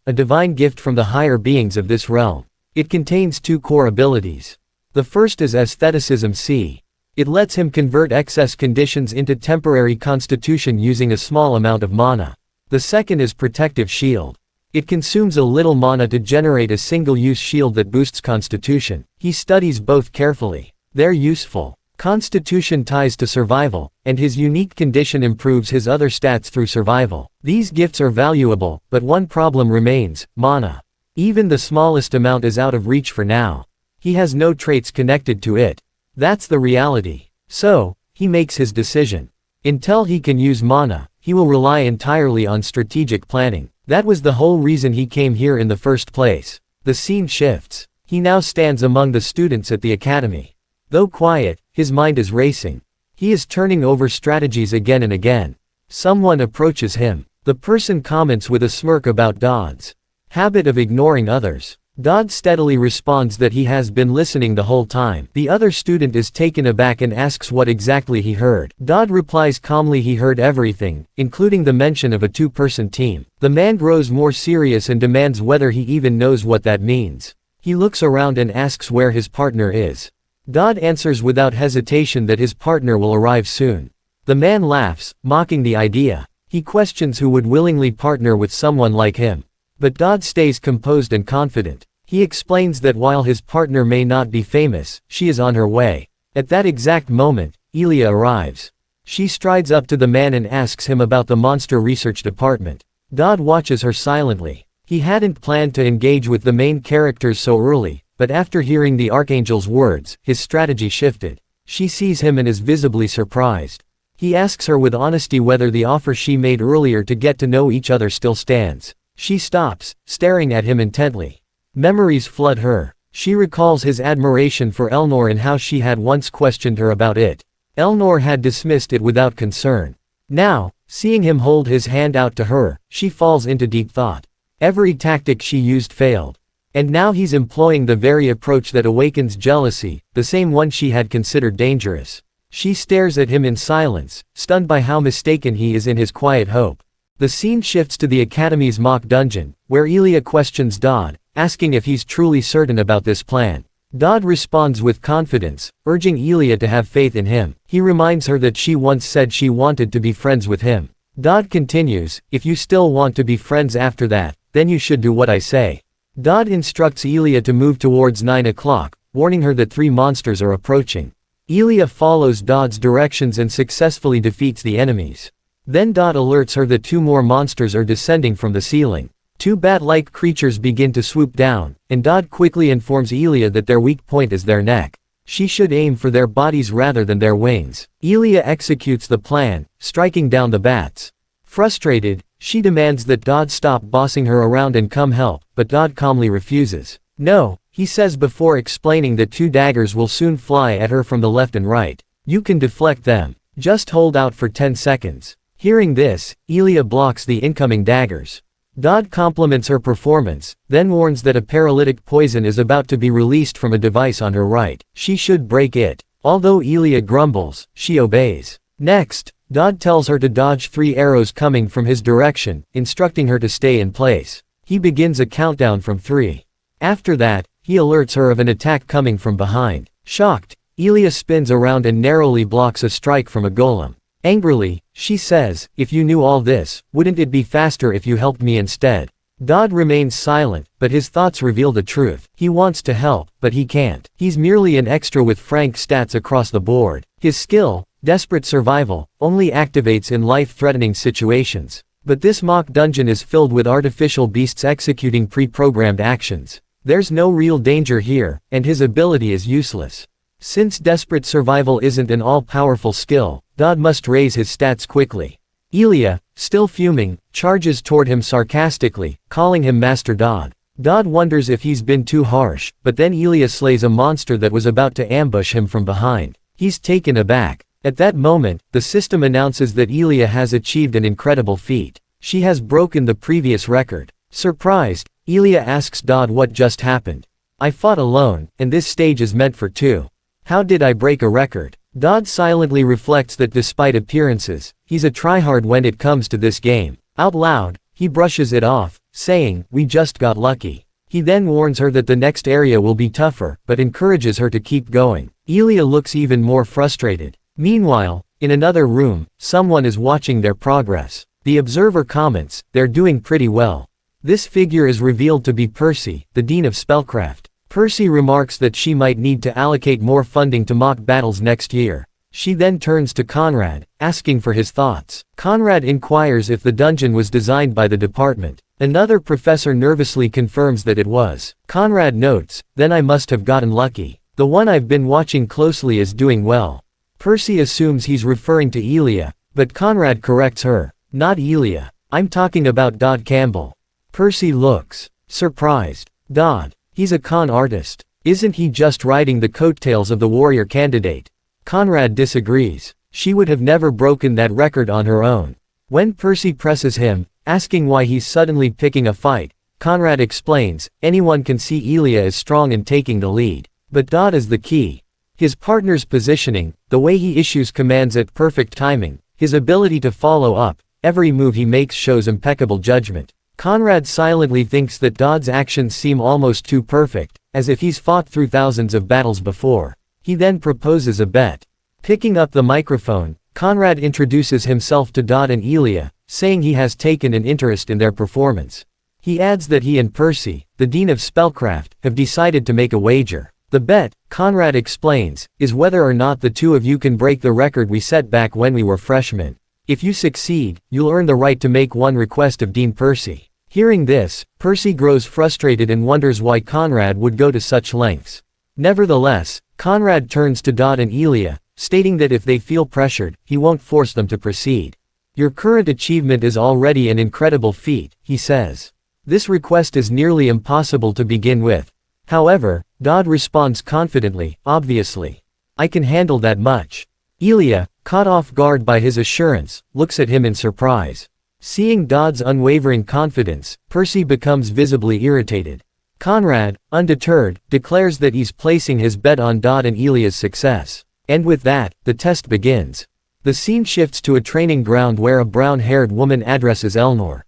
a divine gift from the higher beings of this realm. It contains two core abilities. The first is Aestheticism C. It lets him convert excess conditions into temporary constitution using a small amount of mana. The second is Protective Shield. It consumes a little mana to generate a single-use shield that boosts constitution. He studies both carefully. They're useful. Constitution ties to survival, and his unique condition improves his other stats through survival. These gifts are valuable, but one problem remains: mana. Even the smallest amount is out of reach for now. He has no traits connected to it. That's the reality. So, he makes his decision. Until he can use mana, he will rely entirely on strategic planning. That was the whole reason he came here in the first place. The scene shifts. He now stands among the students at the academy. Though quiet, his mind is racing. He is turning over strategies again and again. Someone approaches him. The person comments with a smirk about Daud's habit of ignoring others. Daud steadily responds that he has been listening the whole time. The other student is taken aback and asks what exactly he heard. Daud replies calmly he heard everything, including the mention of a two-person team. The man grows more serious and demands whether he even knows what that means. He looks around and asks where his partner is. Daud answers without hesitation that his partner will arrive soon. The man laughs, mocking the idea. He questions who would willingly partner with someone like him. But Daud stays composed and confident. He explains that while his partner may not be famous, she is on her way. At that exact moment, Elia arrives. She strides up to the man and asks him about the monster research department. Daud watches her silently. He hadn't planned to engage with the main characters so early, but after hearing the Archangel's words, his strategy shifted. She sees him and is visibly surprised. He asks her with honesty whether the offer she made earlier to get to know each other still stands. She stops, staring at him intently. Memories flood her. She recalls his admiration for Elnor and how she had once questioned her about it. Elnor had dismissed it without concern. Now, seeing him hold his hand out to her, she falls into deep thought. Every tactic she used failed. And now he's employing the very approach that awakens jealousy, the same one she had considered dangerous. She stares at him in silence, stunned by how mistaken he is in his quiet hope. The scene shifts to the Academy's mock dungeon, where Elia questions Daud, asking if he's truly certain about this plan. Daud responds with confidence, urging Elia to have faith in him. He reminds her that she once said she wanted to be friends with him. Daud continues, if you still want to be friends after that, then you should do what I say. Daud instructs Elia to move towards 9 o'clock, warning her that 3 monsters are approaching. Elia follows Daud's directions and successfully defeats the enemies. Then Daud alerts her that 2 more monsters are descending from the ceiling. 2 bat-like creatures begin to swoop down, and Daud quickly informs Elia that their weak point is their neck. She should aim for their bodies rather than their wings. Elia executes the plan, striking down the bats. Frustrated, she demands that Daud stop bossing her around and come help, but Daud calmly refuses. No, he says before explaining that 2 daggers will soon fly at her from the left and right. You can deflect them. Just hold out for 10 seconds. Hearing this, Ilya blocks the incoming daggers. Daud compliments her performance, then warns that a paralytic poison is about to be released from a device on her right. She should break it. Although Ilya grumbles, she obeys. Next, Daud tells her to dodge 3 arrows coming from his direction, instructing her to stay in place. He begins a countdown from 3. After that, he alerts her of an attack coming from behind. Shocked, Ilya spins around and narrowly blocks a strike from a golem. Angrily, she says, "If you knew all this, wouldn't it be faster if you helped me instead?" Daud remains silent, but his thoughts reveal the truth. He wants to help, but he can't. He's merely an extra with frank stats across the board. His skill, Desperate Survival, only activates in life-threatening situations. But this mock dungeon is filled with artificial beasts executing pre-programmed actions. There's no real danger here, and his ability is useless. Since Desperate Survival isn't an all-powerful skill, Daud must raise his stats quickly. Ilya, still fuming, charges toward him sarcastically, calling him Master Daud. Daud wonders if he's been too harsh, but then Ilya slays a monster that was about to ambush him from behind. He's taken aback. At that moment, the system announces that Ilya has achieved an incredible feat. She has broken the previous record. Surprised, Ilya asks Daud what just happened. "I fought alone, and this stage is meant for 2. How did I break a record?" Daud silently reflects that despite appearances, he's a tryhard when it comes to this game. Out loud, he brushes it off, saying, "We just got lucky." He then warns her that the next area will be tougher, but encourages her to keep going. Ilya looks even more frustrated. Meanwhile, in another room, someone is watching their progress. The observer comments, "They're doing pretty well." This figure is revealed to be Percy, the Dean of Spellcraft. Percy remarks that she might need to allocate more funding to mock battles next year. She then turns to Conrad, asking for his thoughts. Conrad inquires if the dungeon was designed by the department. Another professor nervously confirms that it was. Conrad notes, "Then I must have gotten lucky. The one I've been watching closely is doing well." Percy assumes he's referring to Ilya, but Conrad corrects her. "Not Ilya. I'm talking about Daud Campbell." Percy looks surprised. Daud. He's a con artist. Isn't he just riding the coattails of the warrior candidate? Conrad disagrees. She would have never broken that record on her own. When Percy presses him, asking why he's suddenly picking a fight, Conrad explains, anyone can see Ilya is strong in taking the lead. But Daud is the key. His partner's positioning, the way he issues commands at perfect timing, his ability to follow up, every move he makes shows impeccable judgment. Conrad silently thinks that Daud's actions seem almost too perfect, as if he's fought through thousands of battles before. He then proposes a bet. Picking up the microphone, Conrad introduces himself to Daud and Ilya, saying he has taken an interest in their performance. He adds that he and Percy, the Dean of Spellcraft, have decided to make a wager. The bet, Conrad explains, is whether or not the 2 of you can break the record we set back when we were freshmen. If you succeed, you'll earn the right to make one request of Dean Percy. Hearing this, Percy grows frustrated and wonders why Conrad would go to such lengths. Nevertheless, Conrad turns to Daud and Ilya, stating that if they feel pressured, he won't force them to proceed. "Your current achievement is already an incredible feat," he says. "This request is nearly impossible to begin with." However, Daud responds confidently, "Obviously. I can handle that much." Ilya, caught off guard by his assurance, looks at him in surprise. Seeing Daud's unwavering confidence, Percy becomes visibly irritated. Conrad, undeterred, declares that he's placing his bet on Daud and Ilya's success. And with that, the test begins. The scene shifts to a training ground where a brown-haired woman addresses Elnor.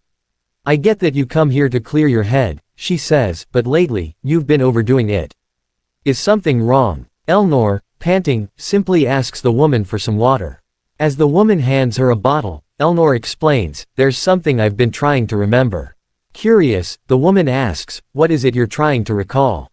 "I get that you come here to clear your head," she says, "but lately, you've been overdoing it. Is something wrong?" Elnor, panting, simply asks the woman for some water. As the woman hands her a bottle, Elnor explains, "There's something I've been trying to remember." Curious, the woman asks, "What is it you're trying to recall?"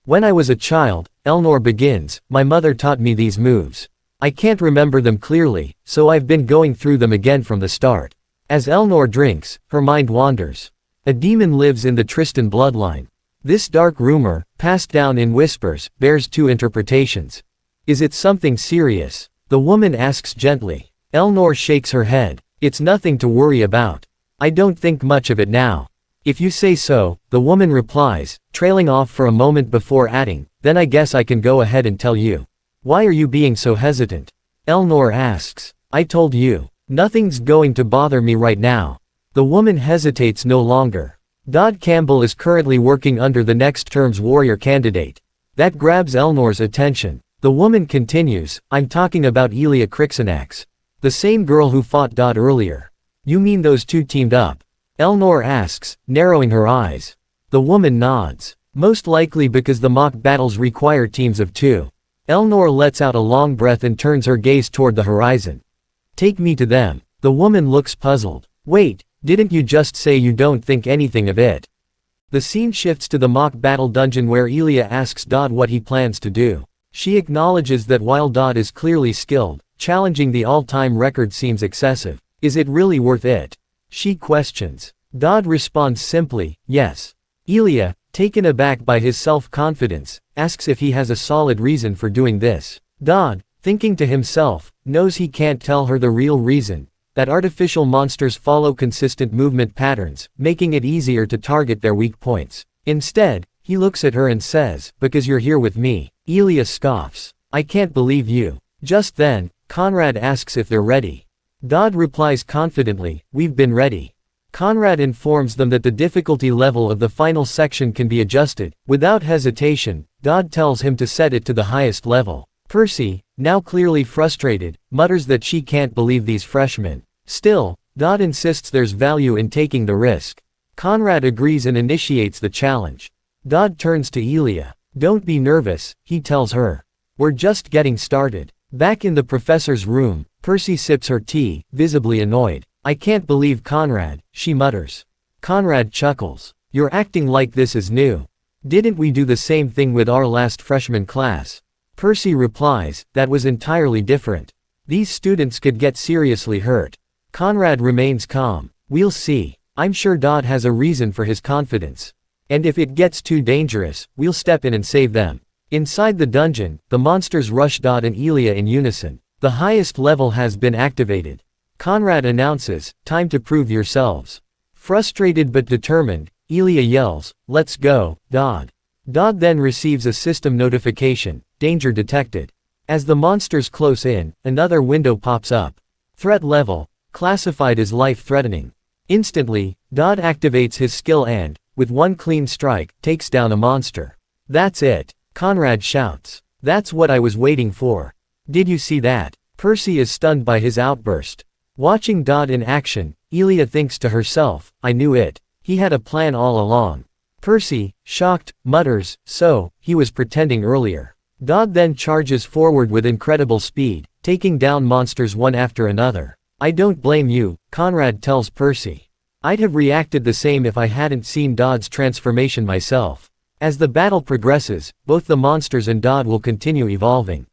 "When I was a child," Elnor begins, "my mother taught me these moves. I can't remember them clearly, so I've been going through them again from the start." As Elnor drinks, her mind wanders. A demon lives in the Tristan bloodline. This dark rumor, passed down in whispers, bears 2 interpretations. Is it something serious? The woman asks gently. Elnor shakes her head. "It's nothing to worry about. I don't think much of it now." "If you say so," the woman replies, trailing off for a moment before adding, "Then I guess I can go ahead and tell you." "Why are you being so hesitant?" Elnor asks. I told you. Nothing's going to bother me right now. The woman hesitates no longer. Daud Campbell is currently working under the next term's warrior candidate. That grabs Elnor's attention. The woman continues, I'm talking about Elia Crixanax. The same girl who fought Daud earlier. You mean those two teamed up? Elnor asks, narrowing her eyes. The woman nods. Most likely because the mock battles require teams of two. Elnor lets out a long breath and turns her gaze toward the horizon. Take me to them. The woman looks puzzled. Wait, didn't you just say you don't think anything of it? The scene shifts to the mock battle dungeon where Elia asks Daud what he plans to do. She acknowledges that while Daud is clearly skilled, challenging the all-time record seems excessive. Is it really worth it? She questions. Daud responds simply, yes. Elia, taken aback by his self-confidence, asks if he has a solid reason for doing this. Daud, thinking to himself, knows he can't tell her the real reason, that artificial monsters follow consistent movement patterns, making it easier to target their weak points. Instead, he looks at her and says, because you're here with me. Elia scoffs. I can't believe you. Just then, Conrad asks if they're ready. Daud replies confidently, we've been ready. Conrad informs them that the difficulty level of the final section can be adjusted. Without hesitation, Daud tells him to set it to the highest level. Percy, now clearly frustrated, mutters that she can't believe these freshmen. Still, Daud insists there's value in taking the risk. Conrad agrees and initiates the challenge. Daud turns to Elia. Don't be nervous, he tells her. We're just getting started. Back in the professor's room, Percy sips her tea, visibly annoyed. I can't believe Conrad, she mutters. Conrad chuckles. You're acting like this is new. Didn't we do the same thing with our last freshman class? Percy replies, that was entirely different. These students could get seriously hurt. Conrad remains calm. We'll see. I'm sure Daud has a reason for his confidence. And if it gets too dangerous, we'll step in and save them. Inside the dungeon, the monsters rush Daud and Elia in unison. The highest level has been activated. Conrad announces, time to prove yourselves. Frustrated but determined, Elia yells, let's go, Daud. Daud then receives a system notification, danger detected. As the monsters close in, another window pops up. Threat level, classified as life-threatening. Instantly, Daud activates his skill and, with one clean strike, takes down a monster. That's it, Conrad shouts. That's what I was waiting for. Did you see that? Percy is stunned by his outburst. Watching Daud in action, Elia thinks to herself, I knew it. He had a plan all along. Percy, shocked, mutters, so, he was pretending earlier. Daud then charges forward with incredible speed, taking down monsters one after another. I don't blame you, Conrad tells Percy. I'd have reacted the same if I hadn't seen Daud's transformation myself. As the battle progresses, both the monsters and Daud will continue evolving.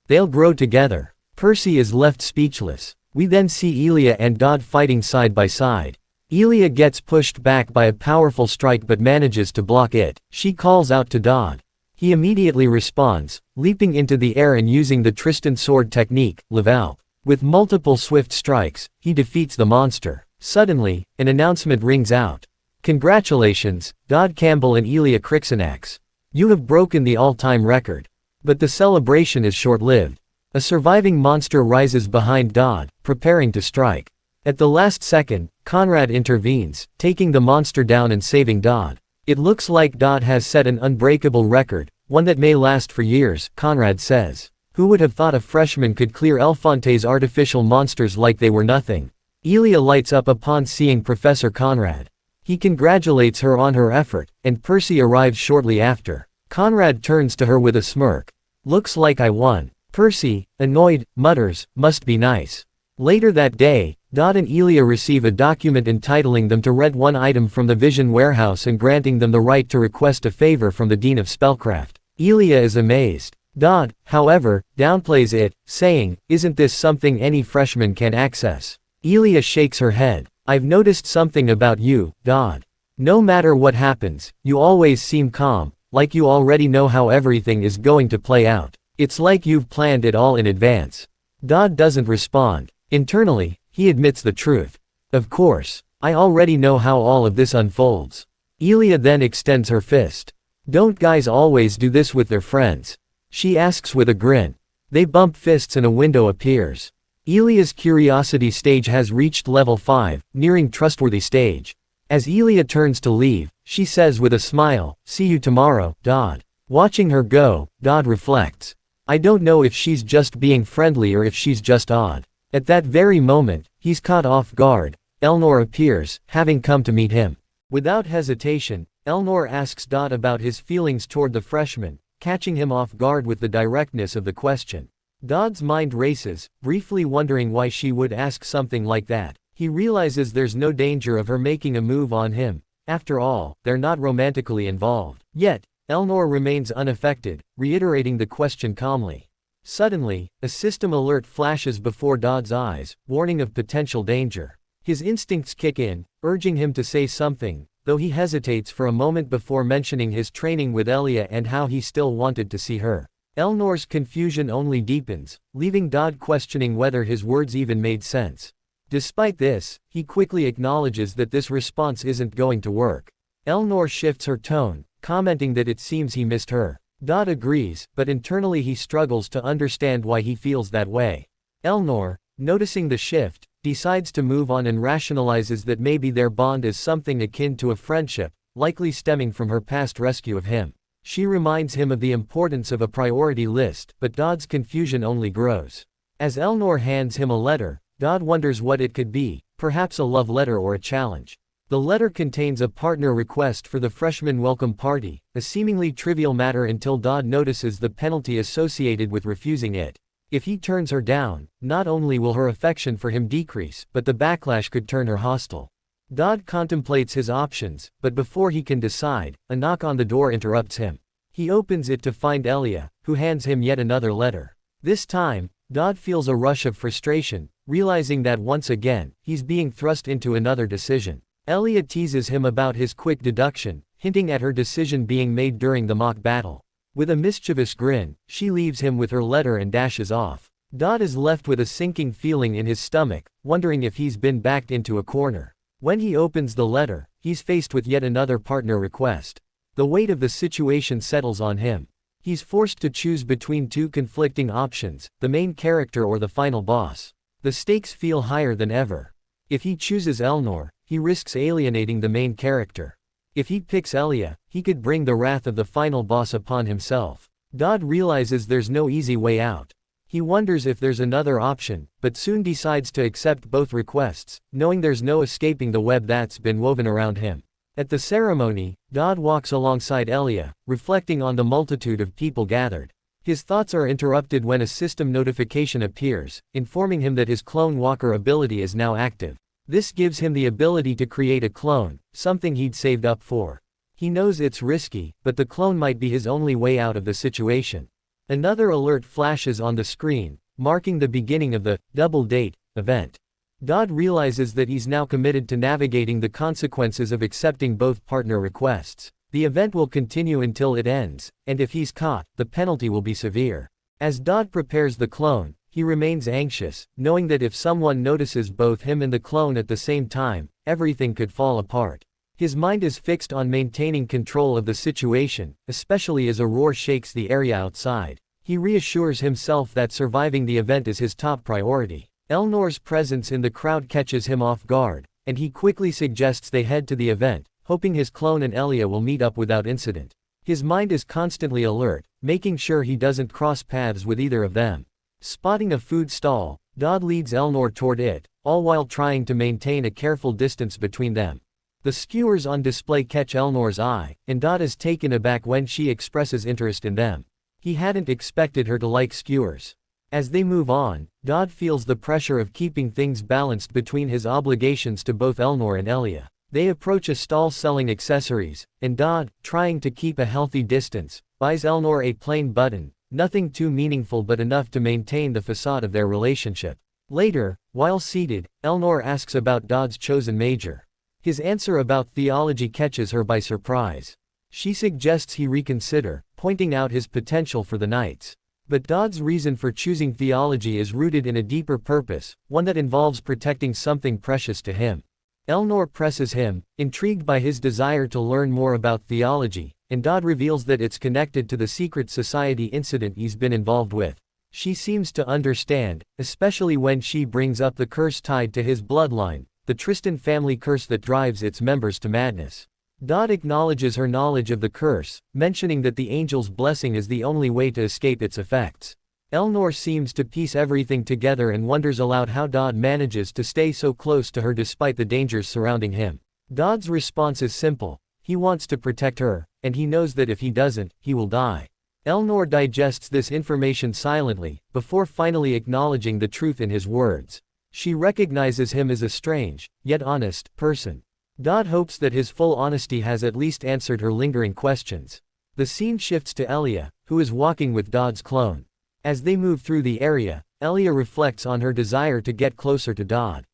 They'll grow together. Percy is left speechless. We then see Elia and Daud fighting side by side. Elia gets pushed back by a powerful strike but manages to block it. She calls out to Daud. He immediately responds, leaping into the air and using the Tristan sword technique, level. With multiple swift strikes, he defeats the monster. Suddenly, an announcement rings out. Congratulations, Daud Campbell and Elia Crixanax. You have broken the all-time record. But the celebration is short-lived. A surviving monster rises behind Daud, preparing to strike. At the last second, Conrad intervenes, taking the monster down and saving Daud. It looks like Daud has set an unbreakable record, one that may last for years, Conrad says. Who would have thought a freshman could clear Elfonte's artificial monsters like they were nothing? Elia lights up upon seeing Professor Conrad. He congratulates her on her effort, and Percy arrives shortly after. Conrad turns to her with a smirk. Looks like I won. Percy, annoyed, mutters, must be nice. Later that day, Daud and Elia receive a document entitling them to rent one item from the Vision Warehouse and granting them the right to request a favor from the Dean of Spellcraft. Elia is amazed. Daud, however, downplays it, saying, isn't this something any freshman can access? Elia shakes her head. I've noticed something about you, Daud. No matter what happens, you always seem calm, like you already know how everything is going to play out. It's like you've planned it all in advance. Daud doesn't respond. Internally, he admits the truth. Of course, I already know how all of this unfolds. Elia then extends her fist. Don't guys always do this with their friends? She asks with a grin. They bump fists and a window appears. Elia's curiosity stage has reached level 5, nearing trustworthy stage. As Elia turns to leave, she says with a smile, "See you tomorrow, Daud." Watching her go, Daud reflects. I don't know if she's just being friendly or if she's just odd. At that very moment, he's caught off guard. Elnor appears, having come to meet him. Without hesitation, Elnor asks Daud about his feelings toward the freshman, catching him off guard with the directness of the question. Daud's mind races, briefly wondering why she would ask something like that. He realizes there's no danger of her making a move on him. After all, they're not romantically involved. Yet, Elnor remains unaffected, reiterating the question calmly. Suddenly, a system alert flashes before Daud's eyes, warning of potential danger. His instincts kick in, urging him to say something, though he hesitates for a moment before mentioning his training with Elia and how he still wanted to see her. Elnor's confusion only deepens, leaving Daud questioning whether his words even made sense. Despite this, he quickly acknowledges that this response isn't going to work. Elnor shifts her tone, commenting that it seems he missed her. Daud agrees, but internally he struggles to understand why he feels that way. Elnor, noticing the shift, decides to move on and rationalizes that maybe their bond is something akin to a friendship, likely stemming from her past rescue of him. She reminds him of the importance of a priority list, but Daud's confusion only grows. As Elnor hands him a letter, Daud wonders what it could be, perhaps a love letter or a challenge. The letter contains a partner request for the freshman welcome party, a seemingly trivial matter until Daud notices the penalty associated with refusing it. If he turns her down, not only will her affection for him decrease, but the backlash could turn her hostile. Daud contemplates his options, but before he can decide, a knock on the door interrupts him. He opens it to find Elia, who hands him yet another letter. This time, Daud feels a rush of frustration, realizing that once again, he's being thrust into another decision. Elia teases him about his quick deduction, hinting at her decision being made during the mock battle. With a mischievous grin, she leaves him with her letter and dashes off. Daud is left with a sinking feeling in his stomach, wondering if he's been backed into a corner. When he opens the letter, he's faced with yet another partner request. The weight of the situation settles on him. He's forced to choose between two conflicting options, the main character or the final boss. The stakes feel higher than ever. If he chooses Elnor, he risks alienating the main character. If he picks Elia, he could bring the wrath of the final boss upon himself. Daud realizes there's no easy way out. He wonders if there's another option, but soon decides to accept both requests, knowing there's no escaping the web that's been woven around him. At the ceremony, Daud walks alongside Elia, reflecting on the multitude of people gathered. His thoughts are interrupted when a system notification appears, informing him that his clone walker ability is now active. This gives him the ability to create a clone, something he'd saved up for. He knows it's risky, but the clone might be his only way out of the situation. Another alert flashes on the screen, marking the beginning of the double date event. Daud realizes that he's now committed to navigating the consequences of accepting both partner requests. The event will continue until it ends, and if he's caught, the penalty will be severe. As Daud prepares the clone, he remains anxious, knowing that if someone notices both him and the clone at the same time, everything could fall apart. His mind is fixed on maintaining control of the situation, especially as a roar shakes the area outside. He reassures himself that surviving the event is his top priority. Elnor's presence in the crowd catches him off guard, and he quickly suggests they head to the event, hoping his clone and Elia will meet up without incident. His mind is constantly alert, making sure he doesn't cross paths with either of them. Spotting a food stall, Daud leads Elnor toward it, all while trying to maintain a careful distance between them. The skewers on display catch Elnor's eye, and Daud is taken aback when she expresses interest in them. He hadn't expected her to like skewers. As they move on, Daud feels the pressure of keeping things balanced between his obligations to both Elnor and Elia. They approach a stall selling accessories, and Daud, trying to keep a healthy distance, buys Elnor a plain button, nothing too meaningful but enough to maintain the facade of their relationship. Later, while seated, Elnor asks about Daud's chosen major. His answer about theology catches her by surprise. She suggests he reconsider, pointing out his potential for the Knights. But Daud's reason for choosing theology is rooted in a deeper purpose, one that involves protecting something precious to him. Elnor presses him, intrigued by his desire to learn more about theology, and Daud reveals that it's connected to the secret society incident he's been involved with. She seems to understand, especially when she brings up the curse tied to his bloodline, the Tristan family curse that drives its members to madness. Daud acknowledges her knowledge of the curse, mentioning that the angel's blessing is the only way to escape its effects. Elnor seems to piece everything together and wonders aloud how Daud manages to stay so close to her despite the dangers surrounding him. Daud's response is simple: he wants to protect her, and he knows that if he doesn't, he will die. Elnor digests this information silently, before finally acknowledging the truth in his words. She recognizes him as a strange, yet honest, person. Daud hopes that his full honesty has at least answered her lingering questions. The scene shifts to Elia, who is walking with Daud's clone. As they move through the area, Elia reflects on her desire to get closer to Daud.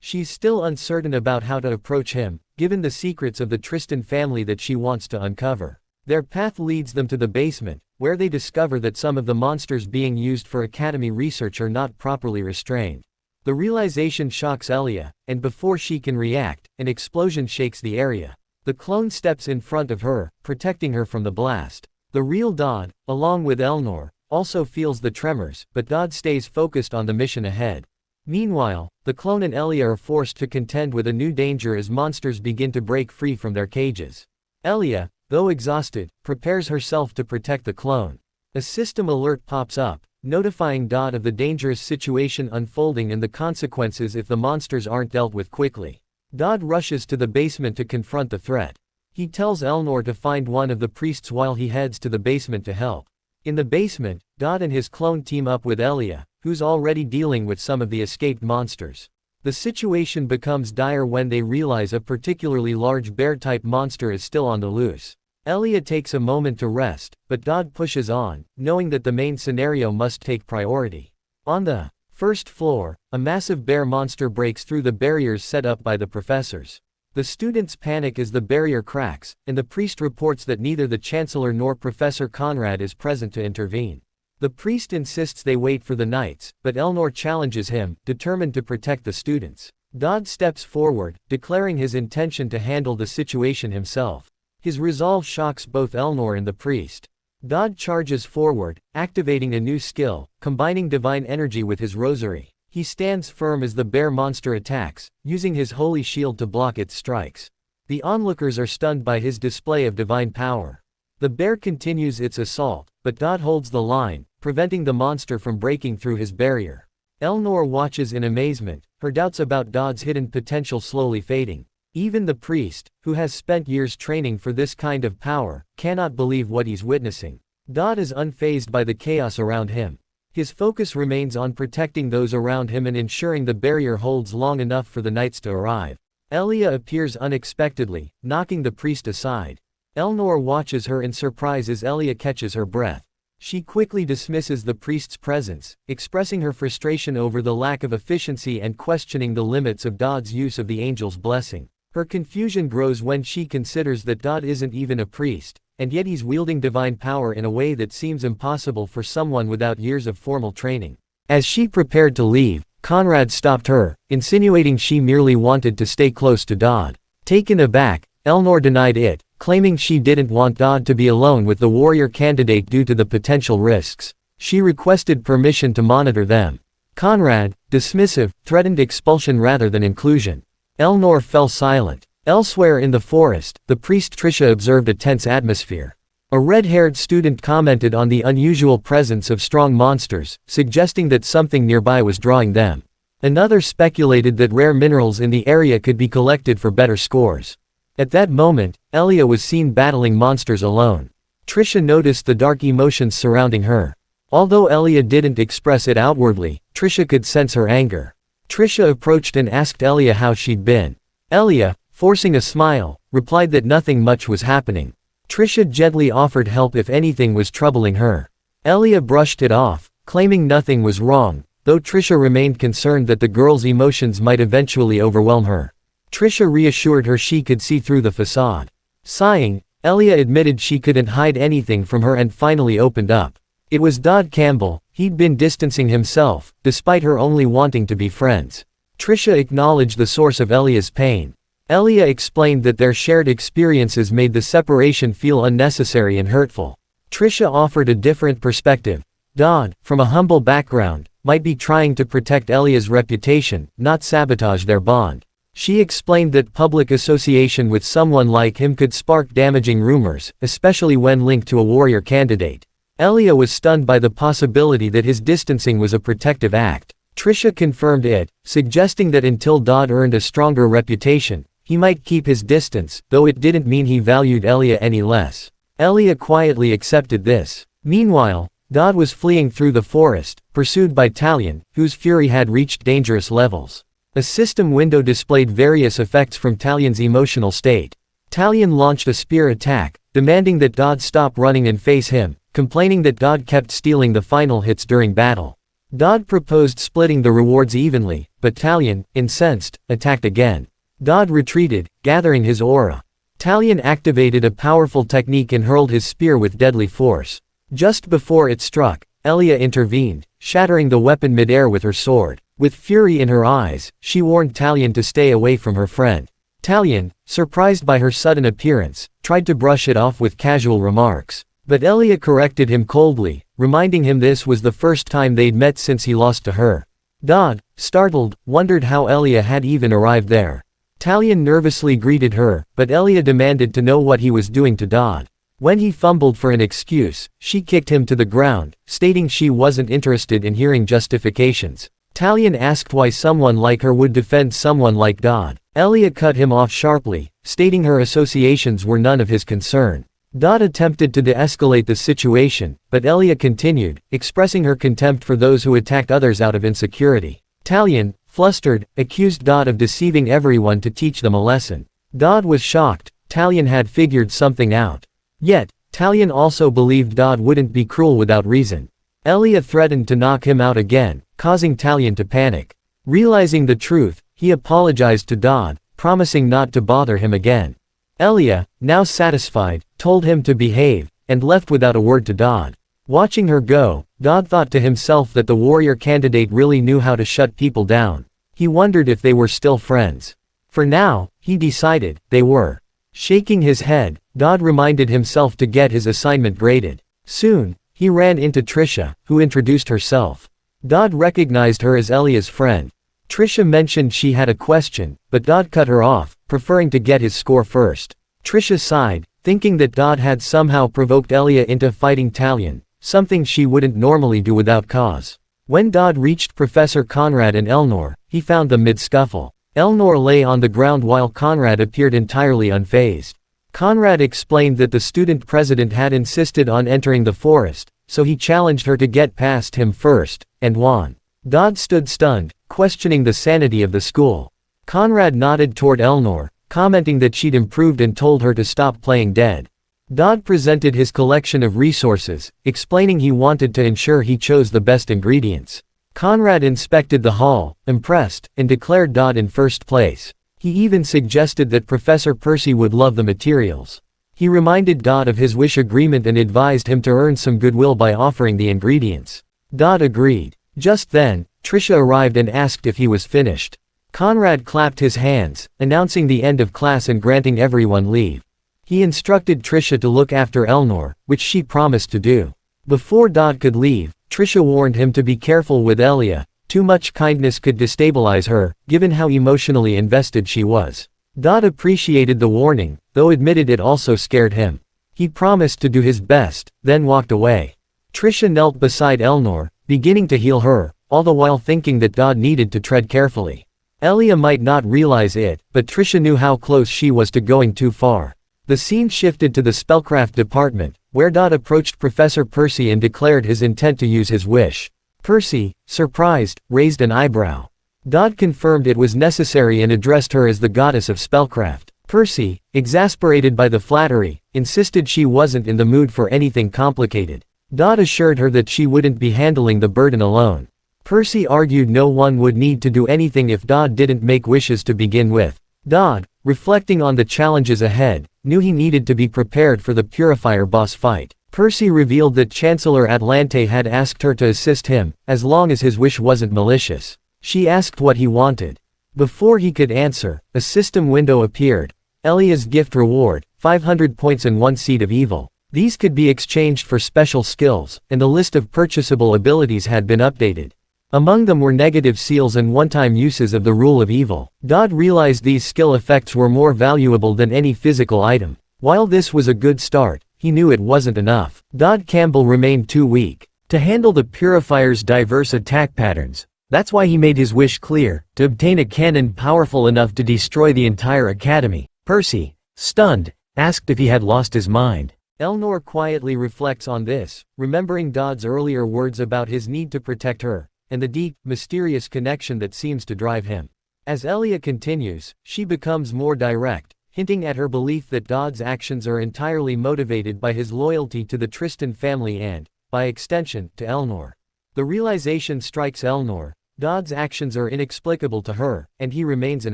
She's still uncertain about how to approach him, given the secrets of the Tristan family that she wants to uncover. Their path leads them to the basement, where they discover that some of the monsters being used for Academy research are not properly restrained. The realization shocks Elia, and before she can react, an explosion shakes the area. The clone steps in front of her, protecting her from the blast. The real Daud, along with Elnor, also feels the tremors, but Daud stays focused on the mission ahead. Meanwhile, the clone and Elia are forced to contend with a new danger as monsters begin to break free from their cages. Elia, though exhausted, prepares herself to protect the clone. A system alert pops up, notifying Daud of the dangerous situation unfolding and the consequences if the monsters aren't dealt with quickly. Daud rushes to the basement to confront the threat. He tells Elnor to find one of the priests while he heads to the basement to help. In the basement, Daud and his clone team up with Elia, who's already dealing with some of the escaped monsters. The situation becomes dire when they realize a particularly large bear-type monster is still on the loose. Elia takes a moment to rest, but Daud pushes on, knowing that the main scenario must take priority. On the first floor, a massive bear monster breaks through the barriers set up by the professors. The students panic as the barrier cracks, and the priest reports that neither the chancellor nor Professor Conrad is present to intervene. The priest insists they wait for the knights, but Elnor challenges him, determined to protect the students. Daud steps forward, declaring his intention to handle the situation himself. His resolve shocks both Elnor and the priest. Daud charges forward, activating a new skill, combining divine energy with his rosary. He stands firm as the bear monster attacks, using his holy shield to block its strikes. The onlookers are stunned by his display of divine power. The bear continues its assault, but Daud holds the line, preventing the monster from breaking through his barrier. Elnor watches in amazement, her doubts about Daud's hidden potential slowly fading. Even the priest, who has spent years training for this kind of power, cannot believe what he's witnessing. Daud is unfazed by the chaos around him. His focus remains on protecting those around him and ensuring the barrier holds long enough for the knights to arrive. Elia appears unexpectedly, knocking the priest aside. Elnor watches her in surprise as Elia catches her breath. She quickly dismisses the priest's presence, expressing her frustration over the lack of efficiency and questioning the limits of Daud's use of the angel's blessing. Her confusion grows when she considers that Daud isn't even a priest, and yet he's wielding divine power in a way that seems impossible for someone without years of formal training. As she prepared to leave, Conrad stopped her, insinuating she merely wanted to stay close to Daud. Taken aback, Elnor denied it, claiming she didn't want Daud to be alone with the warrior candidate due to the potential risks. She requested permission to monitor them. Conrad, dismissive, threatened expulsion rather than inclusion. Elnor fell silent. Elsewhere in the forest, the priest Trisha observed a tense atmosphere. A red-haired student commented on the unusual presence of strong monsters, suggesting that something nearby was drawing them. Another speculated that rare minerals in the area could be collected for better scores. At that moment, Elia was seen battling monsters alone. Trisha noticed the dark emotions surrounding her. Although Elia didn't express it outwardly, Trisha could sense her anger. Trisha approached and asked Elia how she'd been. Elia, forcing a smile, replied that nothing much was happening. Trisha gently offered help if anything was troubling her. Elia brushed it off, claiming nothing was wrong, though Trisha remained concerned that the girl's emotions might eventually overwhelm her. Trisha reassured her she could see through the facade. Sighing, Elia admitted she couldn't hide anything from her and finally opened up. It was Daud Campbell. He'd been distancing himself, despite her only wanting to be friends. Trisha acknowledged the source of Elia's pain. Elia explained that their shared experiences made the separation feel unnecessary and hurtful. Trisha offered a different perspective. Daud, from a humble background, might be trying to protect Elia's reputation, not sabotage their bond. She explained that public association with someone like him could spark damaging rumors, especially when linked to a warrior candidate. Elia was stunned by the possibility that his distancing was a protective act. Trisha confirmed it, suggesting that until Daud earned a stronger reputation, he might keep his distance, though it didn't mean he valued Elia any less. Elia quietly accepted this. Meanwhile, Daud was fleeing through the forest, pursued by Talion, whose fury had reached dangerous levels. A system window displayed various effects from Talion's emotional state. Talion launched a spear attack, demanding that Daud stop running and face him, complaining that Daud kept stealing the final hits during battle. Daud proposed splitting the rewards evenly, but Talion, incensed, attacked again. Daud retreated, gathering his aura. Talion activated a powerful technique and hurled his spear with deadly force. Just before it struck, Elia intervened, shattering the weapon midair with her sword. With fury in her eyes, she warned Talion to stay away from her friend. Talion, surprised by her sudden appearance, tried to brush it off with casual remarks. But Elia corrected him coldly, reminding him this was the first time they'd met since he lost to her. Daud, startled, wondered how Elia had even arrived there. Talion nervously greeted her, but Elia demanded to know what he was doing to Daud. When he fumbled for an excuse, she kicked him to the ground, stating she wasn't interested in hearing justifications. Talion asked why someone like her would defend someone like Daud. Elia cut him off sharply, stating her associations were none of his concern. Daud attempted to de-escalate the situation, but Elia continued, expressing her contempt for those who attacked others out of insecurity. Talion, flustered, accused Daud of deceiving everyone to teach them a lesson. Daud was shocked. Talion had figured something out. Yet, Talion also believed Daud wouldn't be cruel without reason. Elia threatened to knock him out again, causing Talion to panic. Realizing the truth, he apologized to Daud, promising not to bother him again. Elia, now satisfied, told him to behave, and left without a word to Daud. Watching her go, Daud thought to himself that the warrior candidate really knew how to shut people down. He wondered if they were still friends. For now, he decided, they were. Shaking his head, Daud reminded himself to get his assignment graded. Soon, he ran into Trisha, who introduced herself. Daud recognized her as Elia's friend. Trisha mentioned she had a question, but Daud cut her off, preferring to get his score first. Trisha sighed, thinking that Daud had somehow provoked Elia into fighting Talion, something she wouldn't normally do without cause. When Daud reached Professor Conrad and Elnor, he found them mid-scuffle. Elnor lay on the ground while Conrad appeared entirely unfazed. Conrad explained that the student president had insisted on entering the forest, so he challenged her to get past him first, and won. Daud stood stunned, questioning the sanity of the school. Conrad nodded toward Elnor, commenting that she'd improved and told her to stop playing dead. Daud presented his collection of resources, explaining he wanted to ensure he chose the best ingredients. Conrad inspected the hall, impressed, and declared Daud in first place. He even suggested that Professor Percy would love the materials. He reminded Daud of his wish agreement and advised him to earn some goodwill by offering the ingredients. Daud agreed. Just then, Trisha arrived and asked if he was finished. Conrad clapped his hands, announcing the end of class and granting everyone leave. He instructed Trisha to look after Elnor, which she promised to do. Before Daud could leave, Trisha warned him to be careful with Elia. Too much kindness could destabilize her, given how emotionally invested she was. Daud appreciated the warning, though admitted it also scared him. He promised to do his best, then walked away. Trisha knelt beside Elnor, beginning to heal her, all the while thinking that Daud needed to tread carefully. Elia might not realize it, but Trisha knew how close she was to going too far. The scene shifted to the spellcraft department, where Daud approached Professor Percy and declared his intent to use his wish. Percy, surprised, raised an eyebrow. Daud confirmed it was necessary and addressed her as the goddess of spellcraft. Percy, exasperated by the flattery, insisted she wasn't in the mood for anything complicated. Daud assured her that she wouldn't be handling the burden alone. Percy argued no one would need to do anything if Daud didn't make wishes to begin with. Daud, reflecting on the challenges ahead, knew he needed to be prepared for the Purifier boss fight. Percy revealed that Chancellor Atlante had asked her to assist him, as long as his wish wasn't malicious. She asked what he wanted. Before he could answer, a system window appeared. Elia's gift reward, 500 points and 1 seed of evil. These could be exchanged for special skills, and the list of purchasable abilities had been updated. Among them were negative seals and one-time uses of the rule of evil. Daud realized these skill effects were more valuable than any physical item. While this was a good start, he knew it wasn't enough. Daud Campbell remained too weak to handle the Purifier's diverse attack patterns. That's why he made his wish clear, to obtain a cannon powerful enough to destroy the entire academy. Percy, stunned, asked if he had lost his mind. Elnor quietly reflects on this, remembering Daud's earlier words about his need to protect her, and the deep, mysterious connection that seems to drive him. As Elia continues, she becomes more direct, hinting at her belief that Daud's actions are entirely motivated by his loyalty to the Tristan family and, by extension, to Elnor. The realization strikes Elnor: Daud's actions are inexplicable to her, and he remains an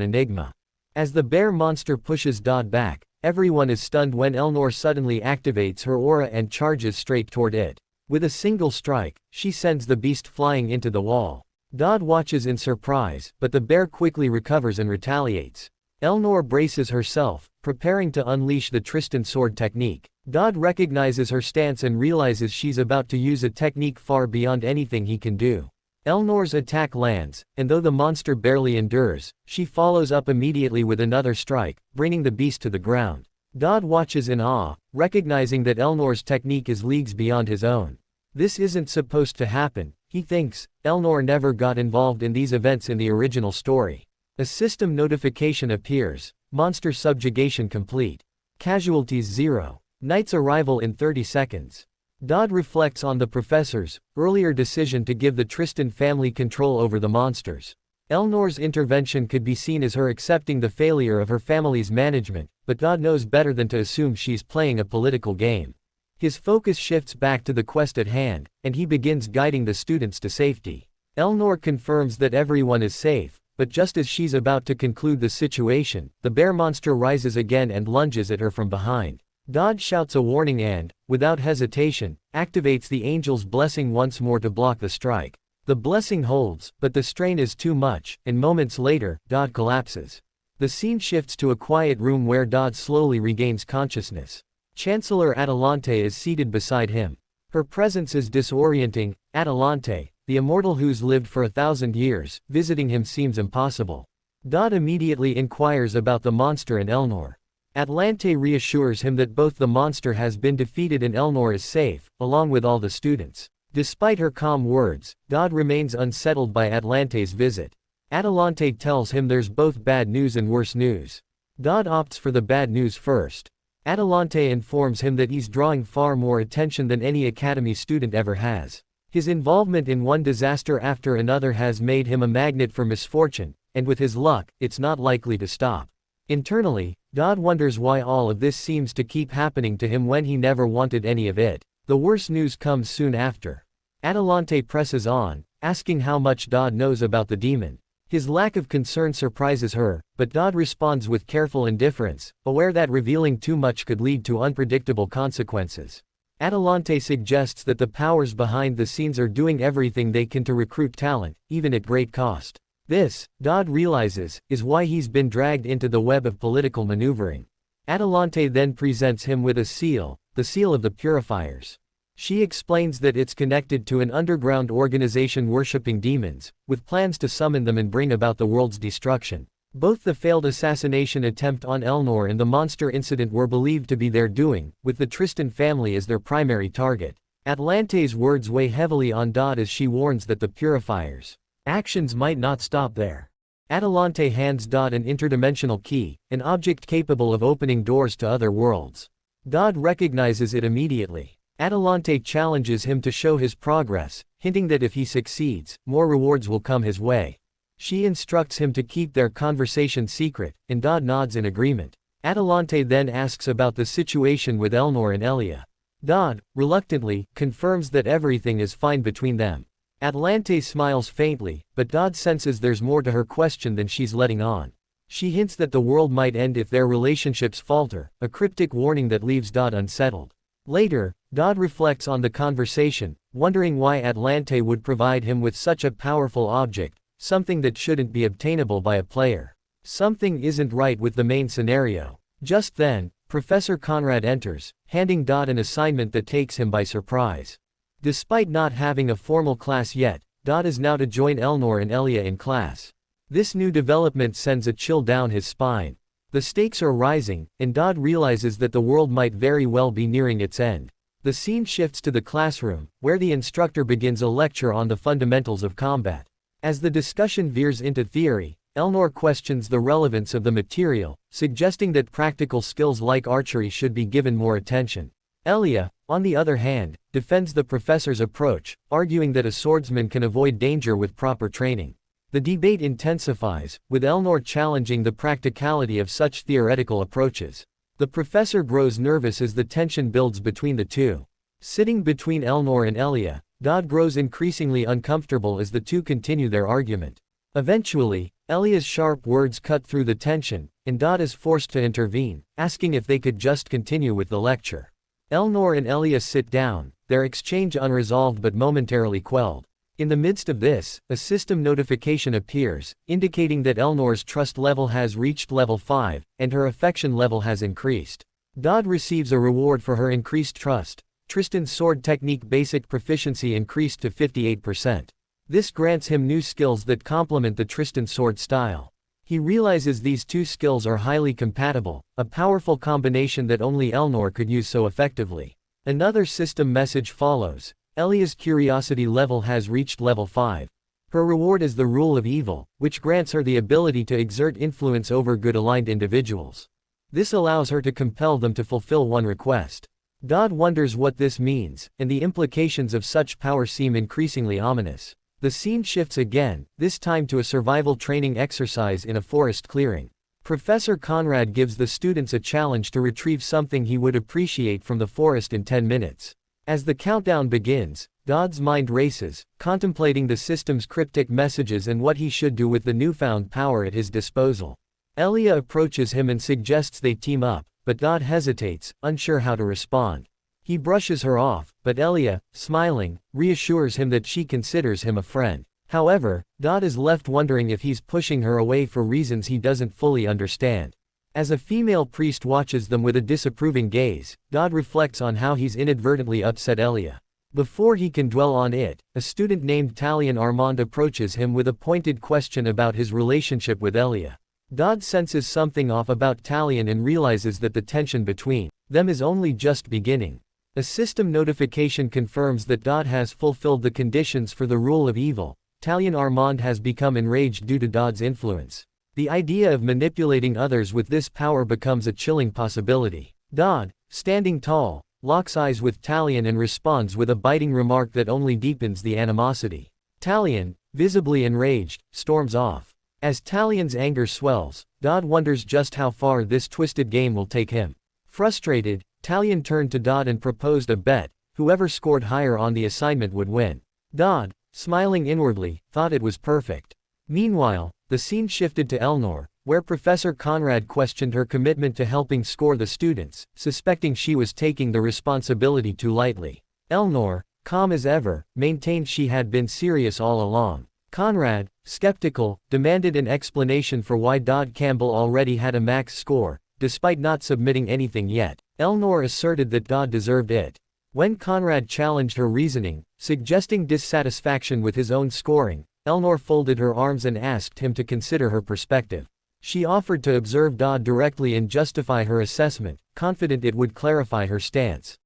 enigma. As the bear monster pushes Daud back, everyone is stunned when Elnor suddenly activates her aura and charges straight toward it. With a single strike, she sends the beast flying into the wall. Daud watches in surprise, but the bear quickly recovers and retaliates. Elnor braces herself, preparing to unleash the Tristan sword technique. Daud recognizes her stance and realizes she's about to use a technique far beyond anything he can do. Elnor's attack lands, and though the monster barely endures, she follows up immediately with another strike, bringing the beast to the ground. Daud watches in awe, recognizing that Elnor's technique is leagues beyond his own. This isn't supposed to happen, he thinks. Elnor never got involved in these events in the original story. A system notification appears: monster subjugation complete. Casualties 0. Knight's arrival in 30 seconds. Daud reflects on the professor's earlier decision to give the Tristan family control over the monsters. Elnor's intervention could be seen as her accepting the failure of her family's management, but Daud knows better than to assume she's playing a political game. His focus shifts back to the quest at hand, and he begins guiding the students to safety. Elnor confirms that everyone is safe, but just as she's about to conclude the situation, the bear monster rises again and lunges at her from behind. Daud shouts a warning and, without hesitation, activates the angel's blessing once more to block the strike. The blessing holds, but the strain is too much, and moments later, Daud collapses. The scene shifts to a quiet room where Daud slowly regains consciousness. Chancellor Atalante is seated beside him. Her presence is disorienting. Atalante, the immortal who's lived for 1,000 years, visiting him seems impossible. Daud immediately inquires about the monster and Elnor. Atalante reassures him that both the monster has been defeated and Elnor is safe, along with all the students. Despite her calm words, Daud remains unsettled by Atalante's visit. Atalante tells him there's both bad news and worse news. Daud opts for the bad news first. Atalante informs him that he's drawing far more attention than any academy student ever has. His involvement in one disaster after another has made him a magnet for misfortune, and with his luck, it's not likely to stop. Internally, Daud wonders why all of this seems to keep happening to him when he never wanted any of it. The worst news comes soon after. Atalante presses on, asking how much Daud knows about the demon. His lack of concern surprises her, but Daud responds with careful indifference, aware that revealing too much could lead to unpredictable consequences. Atalante suggests that the powers behind the scenes are doing everything they can to recruit talent, even at great cost. This, Daud realizes, is why he's been dragged into the web of political maneuvering. Atalante then presents him with a seal, the seal of the Purifiers. She explains that it's connected to an underground organization worshipping demons, with plans to summon them and bring about the world's destruction. Both the failed assassination attempt on Elnor and the monster incident were believed to be their doing, with the Tristan family as their primary target. Atalante's words weigh heavily on Daud as she warns that the Purifiers' actions might not stop there. Atalante hands Daud an interdimensional key, an object capable of opening doors to other worlds. Daud recognizes it immediately. Atalante challenges him to show his progress, hinting that if he succeeds, more rewards will come his way. She instructs him to keep their conversation secret, and Daud nods in agreement. Atalante then asks about the situation with Elnor and Elia. Daud, reluctantly, confirms that everything is fine between them. Atalante smiles faintly, but Daud senses there's more to her question than she's letting on. She hints that the world might end if their relationships falter, a cryptic warning that leaves Daud unsettled. Later, Daud reflects on the conversation, wondering why Atalante would provide him with such a powerful object, something that shouldn't be obtainable by a player. Something isn't right with the main scenario. Just then, Professor Conrad enters, handing Daud an assignment that takes him by surprise. Despite not having a formal class yet, Daud is now to join Elnor and Elia in class. This new development sends a chill down his spine. The stakes are rising, and Daud realizes that the world might very well be nearing its end. The scene shifts to the classroom, where the instructor begins a lecture on the fundamentals of combat. As the discussion veers into theory, Elnor questions the relevance of the material, suggesting that practical skills like archery should be given more attention. Elia, on the other hand, defends the professor's approach, arguing that a swordsman can avoid danger with proper training. The debate intensifies, with Elnor challenging the practicality of such theoretical approaches. The professor grows nervous as the tension builds between the two. Sitting between Elnor and Elia, Daud grows increasingly uncomfortable as the two continue their argument. Eventually, Elia's sharp words cut through the tension, and Daud is forced to intervene, asking if they could just continue with the lecture. Elnor and Elia sit down, their exchange unresolved but momentarily quelled. In the midst of this, a system notification appears, indicating that Elnor's trust level has reached level 5, and her affection level has increased. Daud receives a reward for her increased trust. Tristan's sword technique basic proficiency increased to 58%. This grants him new skills that complement the Tristan sword style. He realizes these two skills are highly compatible, a powerful combination that only Elnor could use so effectively. Another system message follows. Elia's curiosity level has reached level 5. Her reward is the rule of evil, which grants her the ability to exert influence over good-aligned individuals. This allows her to compel them to fulfill one request. Daud wonders what this means, and the implications of such power seem increasingly ominous. The scene shifts again, this time to a survival training exercise in a forest clearing. Professor Conrad gives the students a challenge to retrieve something he would appreciate from the forest in 10 minutes. As the countdown begins, Daud's mind races, contemplating the system's cryptic messages and what he should do with the newfound power at his disposal. Elia approaches him and suggests they team up, but Daud hesitates, unsure how to respond. He brushes her off, but Elia, smiling, reassures him that she considers him a friend. However, Daud is left wondering if he's pushing her away for reasons he doesn't fully understand. As a female priest watches them with a disapproving gaze, Daud reflects on how he's inadvertently upset Elia. Before he can dwell on it, a student named Talion Armand approaches him with a pointed question about his relationship with Elia. Daud senses something off about Talion and realizes that the tension between them is only just beginning. A system notification confirms that Daud has fulfilled the conditions for the rule of evil. Talion Armand has become enraged due to Daud's influence. The idea of manipulating others with this power becomes a chilling possibility. Daud, standing tall, locks eyes with Talion and responds with a biting remark that only deepens the animosity. Talion, visibly enraged, storms off. As Talion's anger swells, Daud wonders just how far this twisted game will take him. Frustrated, Talion turned to Daud and proposed a bet. Whoever scored higher on the assignment would win. Daud, smiling inwardly, thought it was perfect. Meanwhile, the scene shifted to Elnor, where Professor Conrad questioned her commitment to helping score the students, suspecting she was taking the responsibility too lightly. Elnor, calm as ever, maintained she had been serious all along. Conrad, skeptical, demanded an explanation for why Daud Campbell already had a max score, despite not submitting anything yet. Elnor asserted that Daud deserved it. When Conrad challenged her reasoning, suggesting dissatisfaction with his own scoring, Elnor folded her arms and asked him to consider her perspective. She offered to observe Daud directly and justify her assessment, confident it would clarify her stance.